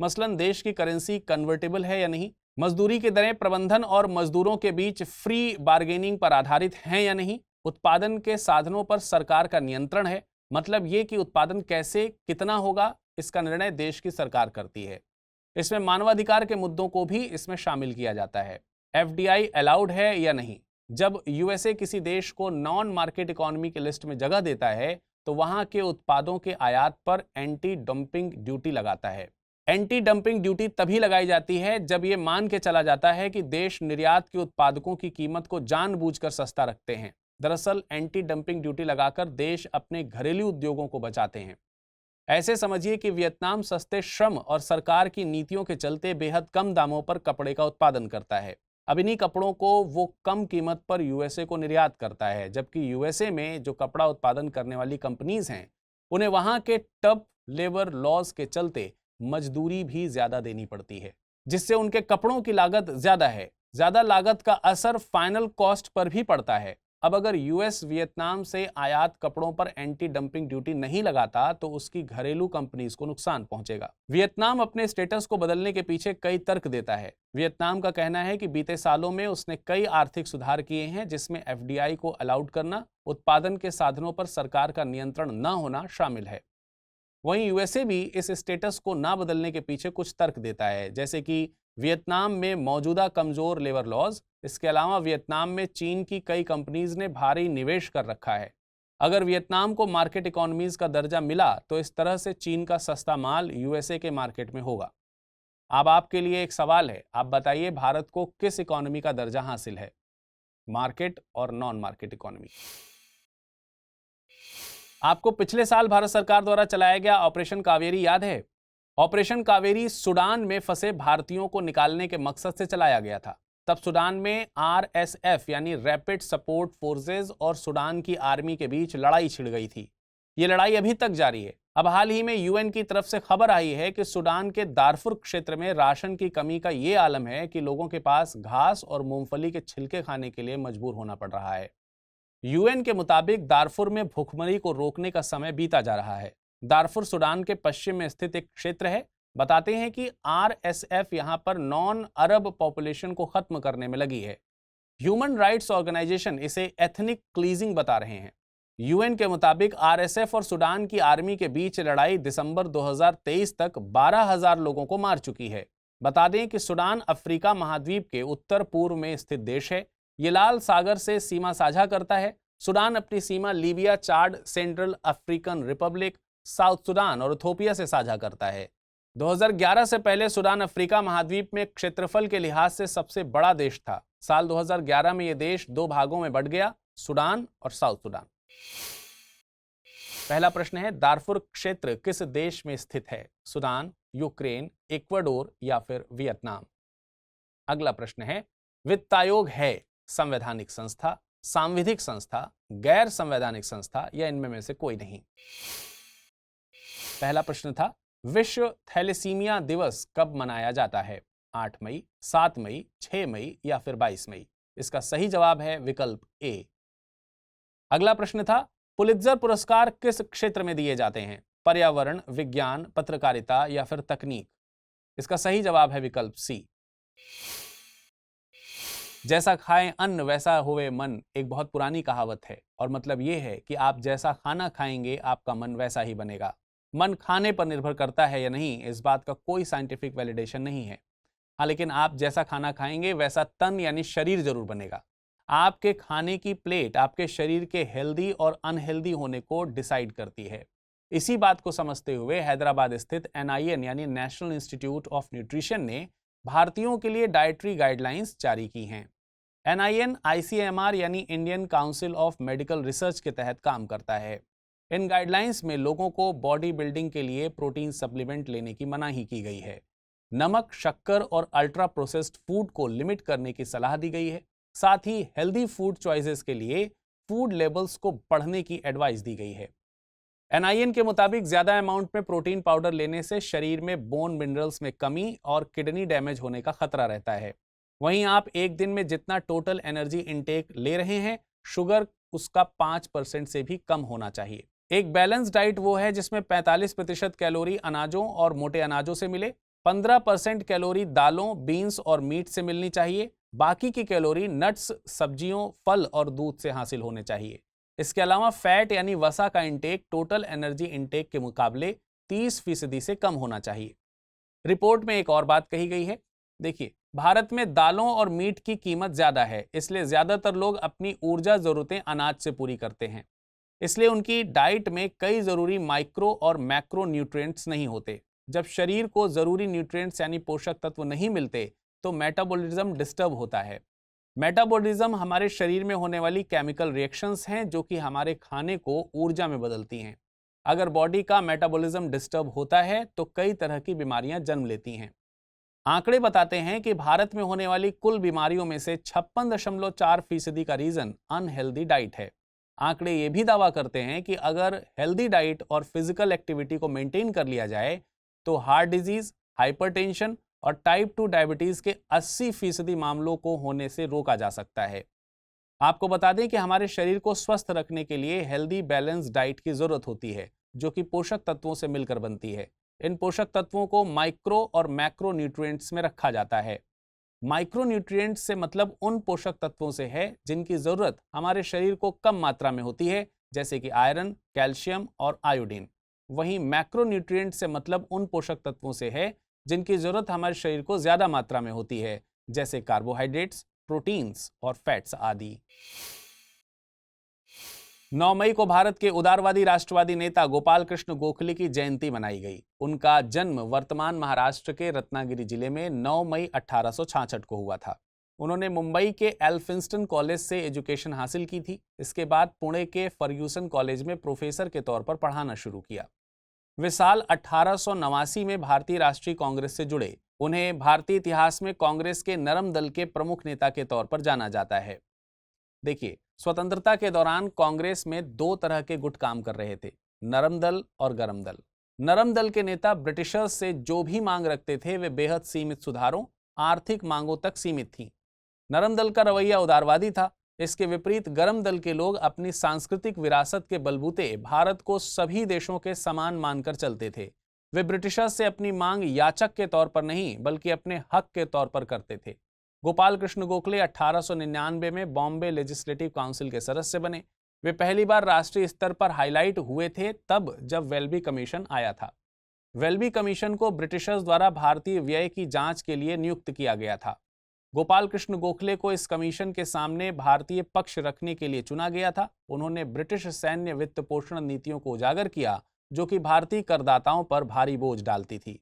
मसलन देश की करेंसी कन्वर्टेबल है या नहीं, मजदूरी की दरें प्रबंधन और मजदूरों के बीच फ्री बार्गेनिंग पर आधारित हैं या नहीं, उत्पादन के साधनों पर सरकार का नियंत्रण है, मतलब ये कि उत्पादन कैसे कितना होगा इसका निर्णय देश की सरकार करती है। इसमें मानवाधिकार के मुद्दों को भी इसमें शामिल किया जाता है। FDI अलाउड है या नहीं। जब USA किसी देश को नॉन मार्केट इकोनॉमी की लिस्ट में जगह देता है तो वहां के उत्पादों के आयात पर एंटी डंपिंग ड्यूटी लगाता है। एंटी डंपिंग ड्यूटी तभी लगाई जाती है जब ये मान के चला जाता है कि देश निर्यात के उत्पादों की कीमत को जानबूझकर सस्ता रखते हैं। दरअसल एंटी डंपिंग ड्यूटी लगाकर देश अपने घरेलू उद्योगों को बचाते हैं। ऐसे समझिए कि वियतनाम सस्ते श्रम और सरकार की नीतियों के चलते बेहद कम दामों पर कपड़े का उत्पादन करता है। अब इन्हीं कपड़ों को वो कम कीमत पर यूएसए को निर्यात करता है, जबकि यूएसए में जो कपड़ा उत्पादन करने वाली कंपनीज हैं उन्हें वहां के टफ लेबर लॉज के चलते मजदूरी भी ज्यादा देनी पड़ती है, जिससे उनके कपड़ों की लागत ज्यादा है। ज्यादा लागत का असर फाइनल कॉस्ट पर भी पड़ता है। अब अगर यूएस वियतनाम से आयात कपड़ों पर एंटी डंपिंग ड्यूटी नहीं लगाता तो उसकी घरेलू कंपनीज को नुकसान पहुंचेगा। वियतनाम अपने स्टेटस को बदलने के पीछे कई तर्क देता है। वियतनाम का कहना है कि बीते सालों में उसने कई आर्थिक सुधार किए हैं, जिसमें एफडीआई को अलाउड करना, उत्पादन के साधनों पर सरकार का नियंत्रण न होना शामिल है। वहीं यूएसए भी इस स्टेटस को ना बदलने के पीछे कुछ तर्क देता है, जैसे कि वियतनाम में मौजूदा कमजोर लेबर लॉज। इसके अलावा वियतनाम में चीन की कई कंपनीज ने भारी निवेश कर रखा है। अगर वियतनाम को मार्केट इकोनॉमीज का दर्जा मिला तो इस तरह से चीन का सस्ता माल यूएसए के मार्केट में होगा। अब आपके लिए एक सवाल है, आप बताइए भारत को किस इकोनॉमी का दर्जा हासिल है, मार्केट और नॉन मार्केट इकोनॉमी? आपको पिछले साल भारत सरकार द्वारा चलाया गया ऑपरेशन कावेरी याद है? ऑपरेशन कावेरी सूडान में फंसे भारतीयों को निकालने के मकसद से चलाया गया था। तब सूडान में आरएसएफ यानी रैपिड सपोर्ट फोर्सेस और सूडान की आर्मी के बीच लड़ाई छिड़ गई थी। ये लड़ाई अभी तक जारी है। अब हाल ही में यूएन की तरफ से खबर आई है कि सूडान के दारफुर क्षेत्र में राशन की कमी का ये आलम है कि लोगों के पास घास और मूंगफली के छिलके खाने के लिए मजबूर होना पड़ रहा है। यूएन के मुताबिक दारफुर में भूखमरी को रोकने का समय बीता जा रहा है। दारफुर सूडान के पश्चिम में स्थित एक क्षेत्र है। बताते हैं कि आरएसएफ यहां पर नॉन अरब पॉपुलेशन को खत्म करने में लगी है। ह्यूमन राइट्स ऑर्गेनाइजेशन इसे एथनिक क्लीजिंग बता रहे हैं। यूएन के मुताबिक आरएसएफ और सूडान की आर्मी के बीच लड़ाई दिसंबर 2023 तक 12,000 लोगों को मार चुकी है। बता दें कि सूडान अफ्रीका महाद्वीप के उत्तर पूर्व में स्थित देश है। ये लाल सागर से सीमा साझा करता है। सूडान अपनी सीमा Libya, Chad, Central African Republic, South Sudan और इथोपिया से साझा करता है। 2011 से पहले सूडान अफ्रीका महाद्वीप में क्षेत्रफल के लिहाज से सबसे बड़ा देश था। साल 2011 में यह देश 2 भागों में बंट गया, सूडान और साउथ सूडान। पहला प्रश्न है, दारफुर क्षेत्र किस देश में स्थित है? सूडान, यूक्रेन, इक्वाडोर या फिर वियतनाम? अगला प्रश्न है, वित्त आयोग है संवैधानिक संस्था, सांविधिक संस्था, गैर संवैधानिक संस्था या इनमें में से कोई नहीं? पहला प्रश्न था, विश्व थैलेसीमिया दिवस कब मनाया जाता है? 8 मई, 7 मई, 6 मई या फिर 22 मई? इसका सही जवाब है विकल्प ए। अगला प्रश्न था, पुलित्जर पुरस्कार किस क्षेत्र में दिए जाते हैं? पर्यावरण, विज्ञान, पत्रकारिता या फिर तकनीक? इसका सही जवाब है विकल्प सी। जैसा खाएं अन्न वैसा होवे मन एक बहुत पुरानी कहावत है और मतलब यह है कि आप जैसा खाना खाएंगे आपका मन वैसा ही बनेगा। मन खाने पर निर्भर करता है या नहीं, इस बात का कोई साइंटिफिक वैलिडेशन नहीं है। हाँ, लेकिन आप जैसा खाना खाएंगे वैसा तन यानी शरीर जरूर बनेगा। आपके खाने की प्लेट आपके शरीर के हेल्दी और अनहेल्दी होने को डिसाइड करती है। इसी बात को समझते हुए हैदराबाद स्थित NIN यानी नेशनल इंस्टीट्यूट ऑफ न्यूट्रिशन ने भारतीयों के लिए डाइटरी गाइडलाइंस जारी की हैं। NIN ICMR यानी Indian council of medical research के तहत काम करता है। इन गाइडलाइंस में लोगों को बॉडी बिल्डिंग के लिए प्रोटीन सप्लीमेंट लेने की मनाही की गई है। नमक, शक्कर और अल्ट्रा प्रोसेस्ड फूड को लिमिट करने की सलाह दी गई है। साथ ही हेल्दी फूड चॉइसेस के लिए फूड लेबल्स को पढ़ने की एडवाइस दी गई है। NIN के मुताबिक ज्यादा अमाउंट में प्रोटीन पाउडर लेने से शरीर में बोन मिनरल्स में कमी और किडनी डैमेज होने का खतरा रहता है। वहीं आप एक दिन में जितना टोटल एनर्जी इनटेक ले रहे हैं, शुगर उसका 5% से भी कम होना चाहिए। एक बैलेंस डाइट वो है जिसमें 45% कैलोरी अनाजों और मोटे अनाजों से मिले, 15% कैलोरी दालों, बीन्स और मीट से मिलनी चाहिए। बाकी की कैलोरी नट्स, सब्जियों, फल और दूध से हासिल होने चाहिए। इसके अलावा फैट यानी वसा का इंटेक टोटल एनर्जी इंटेक के मुकाबले 30% से कम होना चाहिए। रिपोर्ट में एक और बात कही गई है। देखिए, भारत में दालों और मीट की कीमत ज्यादा है, इसलिए ज्यादातर लोग अपनी ऊर्जा जरूरतें अनाज से पूरी करते हैं। इसलिए उनकी डाइट में कई जरूरी माइक्रो और मैक्रो न्यूट्रिएंट्स नहीं होते। जब शरीर को जरूरी न्यूट्रिएंट्स यानी पोषक तत्व नहीं मिलते तो मेटाबॉलिज्म डिस्टर्ब होता है। मेटाबॉलिज्म हमारे शरीर में होने वाली केमिकल रिएक्शंस हैं जो कि हमारे खाने को ऊर्जा में बदलती हैं। अगर बॉडी का मेटाबॉलिज्म डिस्टर्ब होता है तो कई तरह की बीमारियां जन्म लेती हैं। आंकड़े बताते हैं कि भारत में होने वाली कुल बीमारियों में से 56.4% का रीजन अनहेल्दी डाइट है। आंकड़े ये भी दावा करते हैं कि अगर हेल्दी डाइट और फिजिकल एक्टिविटी को मेंटेन कर लिया जाए तो हार्ट डिजीज, हाइपरटेंशन और टाइप 2 डायबिटीज के 80% मामलों को होने से रोका जा सकता है। आपको बता दें कि हमारे शरीर को स्वस्थ रखने के लिए हेल्दी बैलेंस डाइट की जरूरत होती है जो कि पोषक तत्वों से मिलकर बनती है। इन पोषक तत्वों को माइक्रो और मैक्रो न्यूट्रिएंट्स में रखा जाता है। माइक्रो न्यूट्रिएंट्स से मतलब उन पोषक तत्वों से है जिनकी जरूरत हमारे शरीर को कम मात्रा में होती है, जैसे कि आयरन, कैल्शियम और आयोडीन। वहीं मैक्रो न्यूट्रिएंट्स से मतलब उन पोषक तत्वों से है जिनकी जरूरत हमारे शरीर को ज्यादा मात्रा में होती है, जैसे कार्बोहाइड्रेट्स, प्रोटीन्स और फैट्स आदि। 9 मई को भारत के उदारवादी राष्ट्रवादी नेता गोपाल कृष्ण गोखले की जयंती मनाई गई। उनका जन्म वर्तमान महाराष्ट्र के रत्नागिरी जिले में 9 मई 1866 को हुआ था। उन्होंने मुंबई के एल्फिंस्टन कॉलेज से एजुकेशन हासिल की थी। इसके बाद पुणे के फर्ग्यूसन कॉलेज में प्रोफेसर के तौर पर पढ़ाना शुरू किया। वे साल 1889 में भारतीय राष्ट्रीय कांग्रेस से जुड़े। उन्हें भारतीय इतिहास में कांग्रेस के नरम दल के प्रमुख नेता के तौर पर जाना जाता है। देखिए, स्वतंत्रता के दौरान कांग्रेस में 2 तरह के गुट काम कर रहे थे, नरम दल और गरम दल। नरम दल के नेता ब्रिटिशर्स से जो भी मांग रखते थे वे बेहद सीमित सुधारों, आर्थिक मांगों तक सीमित थी। नरम दल का रवैया उदारवादी था। इसके विपरीत गरम दल के लोग अपनी सांस्कृतिक विरासत के बलबूते भारत को सभी देशों के समान मानकर चलते थे। वे ब्रिटिशर्स से अपनी मांग याचक के तौर पर नहीं बल्कि अपने हक के तौर पर करते थे। गोपाल कृष्ण गोखले 1899 में बॉम्बे लेजिस्लेटिव काउंसिल के सदस्य बने। वे पहली बार राष्ट्रीय स्तर पर हाईलाइट हुए थे तब जब वेल्बी कमीशन आया था। वेल्बी कमीशन को ब्रिटिशर्स द्वारा भारतीय व्यय की जांच के लिए नियुक्त किया गया था। गोपाल कृष्ण गोखले को इस कमीशन के सामने भारतीय पक्ष रखने के लिए चुना गया था। उन्होंने ब्रिटिश सैन्य वित्त पोषण नीतियों को उजागर किया जो कि भारतीय करदाताओं पर भारी बोझ डालती थी।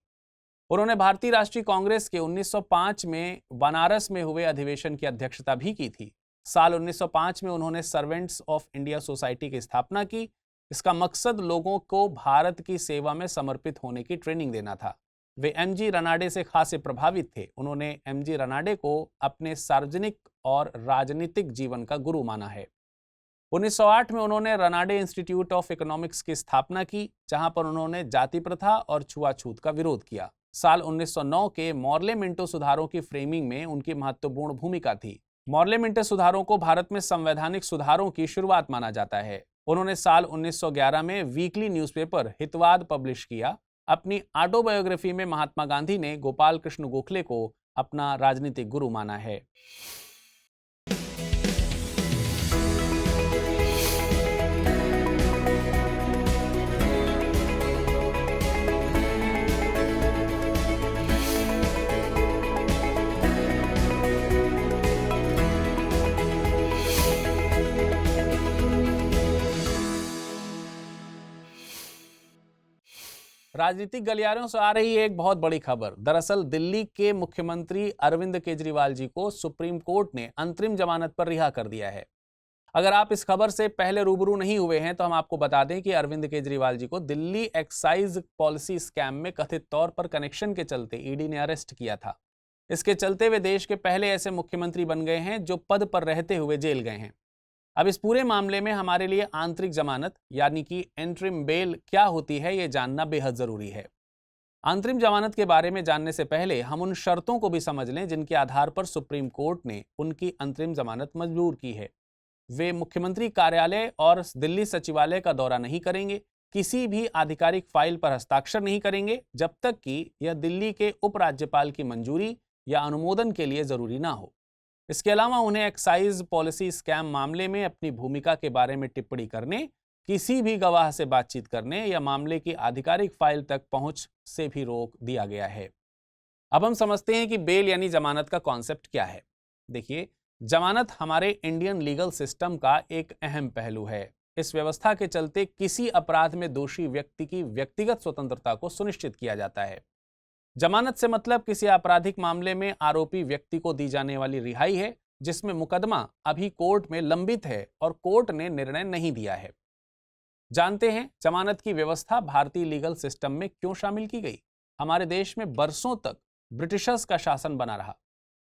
उन्होंने भारतीय राष्ट्रीय कांग्रेस के 1905 में बनारस में हुए अधिवेशन की अध्यक्षता भी की थी। साल 1905 में उन्होंने सर्वेंट्स ऑफ इंडिया सोसाइटी की स्थापना की। इसका मकसद लोगों को भारत की सेवा में समर्पित होने की ट्रेनिंग देना था। वे एमजी रनाडे से खासे प्रभावित थे। उन्होंने एमजी रनाडे को अपने सार्वजनिक और राजनीतिक जीवन का गुरु माना है। 1908 में उन्होंने रनाडे इंस्टीट्यूट ऑफ इकोनॉमिक्स की स्थापना की, जहां पर उन्होंने जाति प्रथा और छुआछूत का विरोध किया। साल 1909 के मॉर्ले मिंटो सुधारों की फ्रेमिंग में उनकी महत्वपूर्ण भूमिका थी। मॉर्ले मिंटो सुधारों को भारत में संवैधानिक सुधारों की शुरुआत माना जाता है। उन्होंने साल 1911 में वीकली न्यूज़पेपर हितवाद पब्लिश किया। अपनी ऑटोबायोग्राफी में महात्मा गांधी ने गोपाल कृष्ण गोखले को अपना राजनीतिक गुरु माना है। राजनीतिक गलियारों से आ रही एक बहुत बड़ी खबर। दरअसल दिल्ली के मुख्यमंत्री अरविंद केजरीवाल जी को सुप्रीम कोर्ट ने अंतरिम जमानत पर रिहा कर दिया है। अगर आप इस खबर से पहले रूबरू नहीं हुए हैं तो हम आपको बता दें कि अरविंद केजरीवाल जी को दिल्ली एक्साइज पॉलिसी स्कैम में कथित तौर पर कनेक्शन के चलते ईडी ने अरेस्ट किया था। इसके चलते वे देश के पहले ऐसे मुख्यमंत्री बन गए हैं जो पद पर रहते हुए जेल गए हैं। अब इस पूरे मामले में हमारे लिए आंतरिक जमानत यानी कि इंटरिम बेल क्या होती है ये जानना बेहद जरूरी है। अंतरिम जमानत के बारे में जानने से पहले हम उन शर्तों को भी समझ लें जिनके आधार पर सुप्रीम कोर्ट ने उनकी अंतरिम जमानत मंजूर की है। वे मुख्यमंत्री कार्यालय और दिल्ली सचिवालय का दौरा नहीं करेंगे, किसी भी आधिकारिक फाइल पर हस्ताक्षर नहीं करेंगे जब तक कि यह दिल्ली के उपराज्यपाल की मंजूरी या अनुमोदन के लिए जरूरी ना हो। इसके अलावा उन्हें एक्साइज पॉलिसी स्कैम मामले में अपनी भूमिका के बारे में टिप्पणी करने, किसी भी गवाह से बातचीत करने या मामले की आधिकारिक फाइल तक पहुंच से भी रोक दिया गया है। अब हम समझते हैं कि बेल यानी जमानत का कॉन्सेप्ट क्या है। देखिए, जमानत हमारे इंडियन लीगल सिस्टम का एक अहम पहलू है। इस व्यवस्था के चलते किसी अपराध में दोषी व्यक्ति की व्यक्तिगत स्वतंत्रता को सुनिश्चित किया जाता है। जमानत से मतलब किसी आपराधिक मामले में आरोपी व्यक्ति को दी जाने वाली रिहाई है जिसमें मुकदमा अभी कोर्ट में लंबित है और कोर्ट ने निर्णय नहीं दिया है। जानते हैं जमानत की व्यवस्था भारतीय लीगल सिस्टम में क्यों शामिल की गई। हमारे देश में बरसों तक ब्रिटिशर्स का शासन बना रहा।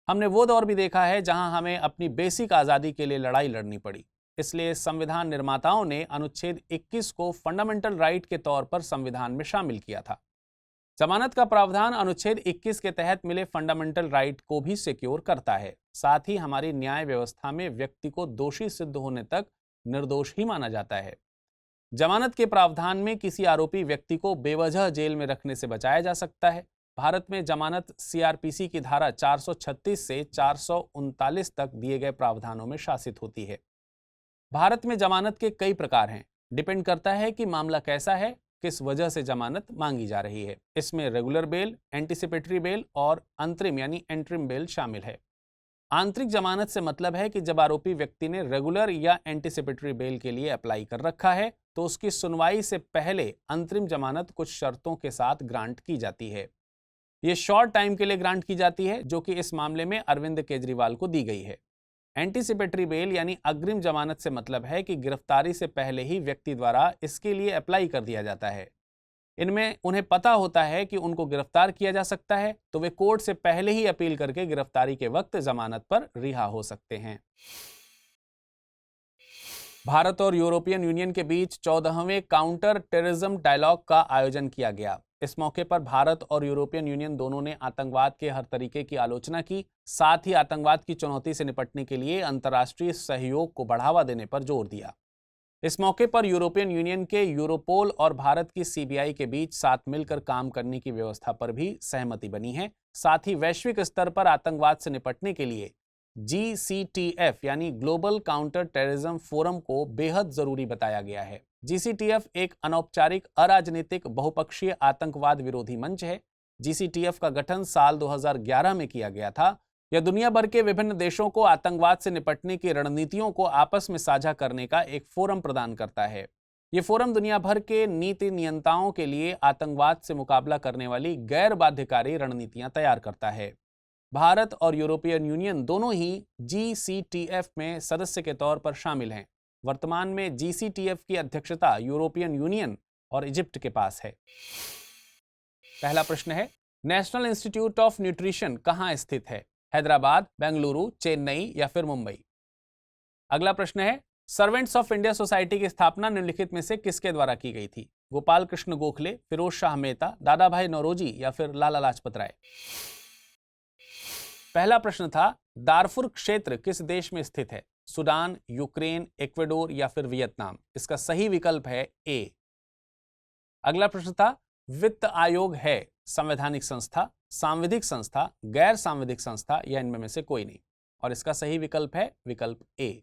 हमने वो दौर भी देखा है जहां हमें अपनी बेसिक आजादी के लिए लड़ाई लड़नी पड़ी। इसलिए संविधान निर्माताओं ने अनुच्छेद 21 को फंडामेंटल राइट के तौर पर संविधान में शामिल किया था। जमानत का प्रावधान अनुच्छेद 21 के तहत मिले फंडामेंटल राइट को भी सिक्योर करता है। साथ ही हमारी न्याय व्यवस्था में व्यक्ति को दोषी सिद्ध होने तक निर्दोष ही माना जाता है। जमानत के प्रावधान में किसी आरोपी व्यक्ति को बेवजह जेल में रखने से बचाया जा सकता है। भारत में जमानत सीआरपीसी की धारा 436 से 439 तक दिए गए प्रावधानों में शासित होती है। भारत में जमानत के कई प्रकार हैं। डिपेंड करता है कि मामला कैसा है, किस वजह से जमानत मांगी जा रही है। इसमें रेगुलर बेल, एंटीसिपेटरी बेल और अंतरिम यानी एंट्रिम बेल शामिल है। आंतरिक जमानत से मतलब है कि जब आरोपी व्यक्ति ने रेगुलर या एंटीसिपेटरी बेल के लिए अप्लाई कर रखा है तो उसकी सुनवाई से पहले अंतरिम जमानत कुछ शर्तों के साथ ग्रांट की जाती है। ये शॉर्ट टाइम के लिए ग्रांट की जाती है, जो कि इस मामले में अरविंद केजरीवाल को दी गई है। एंटीसिपेटरी बेल यानी अग्रिम जमानत से मतलब है कि गिरफ्तारी से पहले ही व्यक्ति द्वारा इसके लिए अप्लाई कर दिया जाता है। इनमें उन्हें पता होता है कि उनको गिरफ्तार किया जा सकता है, तो वे कोर्ट से पहले ही अपील करके गिरफ्तारी के वक्त जमानत पर रिहा हो सकते हैं। भारत और यूरोपियन यूनियन के बीच 14वें काउंटर टेररिज्म डायलॉग का आयोजन किया गया। इस मौके पर भारत और यूरोपियन यूनियन दोनों ने आतंकवाद के हर तरीके की आलोचना की। साथ ही आतंकवाद की चुनौती से निपटने के लिए अंतर्राष्ट्रीय सहयोग को बढ़ावा देने पर जोर दिया। इस मौके पर यूरोपियन यूनियन के यूरोपोल और भारत की सीबीआई के बीच साथ मिलकर काम करने की व्यवस्था पर भी सहमति बनी है। साथ ही वैश्विक स्तर पर आतंकवाद से निपटने के लिए GCTF यानी ग्लोबल काउंटर टेररिज्म फोरम को बेहद जरूरी बताया गया है। GCTF एक अनौपचारिक अराजनीतिक बहुपक्षीय आतंकवाद विरोधी मंच है। GCTF का गठन साल 2011 में किया गया था। यह दुनिया भर के विभिन्न देशों को आतंकवाद से निपटने की रणनीतियों को आपस में साझा करने का एक फोरम प्रदान करता है। ये फोरम दुनिया भर के नीति नियंताओं के लिए आतंकवाद से मुकाबला करने वाली गैर बाध्यकारी रणनीतियां तैयार करता है। भारत और यूरोपियन यूनियन दोनों ही GCTF में सदस्य के तौर पर शामिल हैं। वर्तमान में GCTF की अध्यक्षता यूरोपियन यूनियन और इजिप्ट के पास है। पहला प्रश्न है, नेशनल इंस्टीट्यूट ऑफ न्यूट्रिशन कहां स्थित है? हैदराबाद, बेंगलुरु, चेन्नई या फिर मुंबई? अगला प्रश्न है, सर्वेंट्स ऑफ इंडिया सोसाइटी की स्थापना निम्नलिखित में से किसके द्वारा की गई थी? गोपाल कृष्ण गोखले, फिरोज शाह मेहता, दादा भाई नौरोजी या फिर लाला लाजपत राय? पहला प्रश्न था, दारफुर क्षेत्र किस देश में स्थित है? सूडान, यूक्रेन, इक्वेडोर या फिर वियतनाम? इसका सही विकल्प है ए। अगला प्रश्न था, वित्त आयोग है संवैधानिक संस्था, सांविधिक संस्था, गैर सांविधिक संस्था या इनमें में से कोई नहीं? और इसका सही विकल्प है विकल्प ए।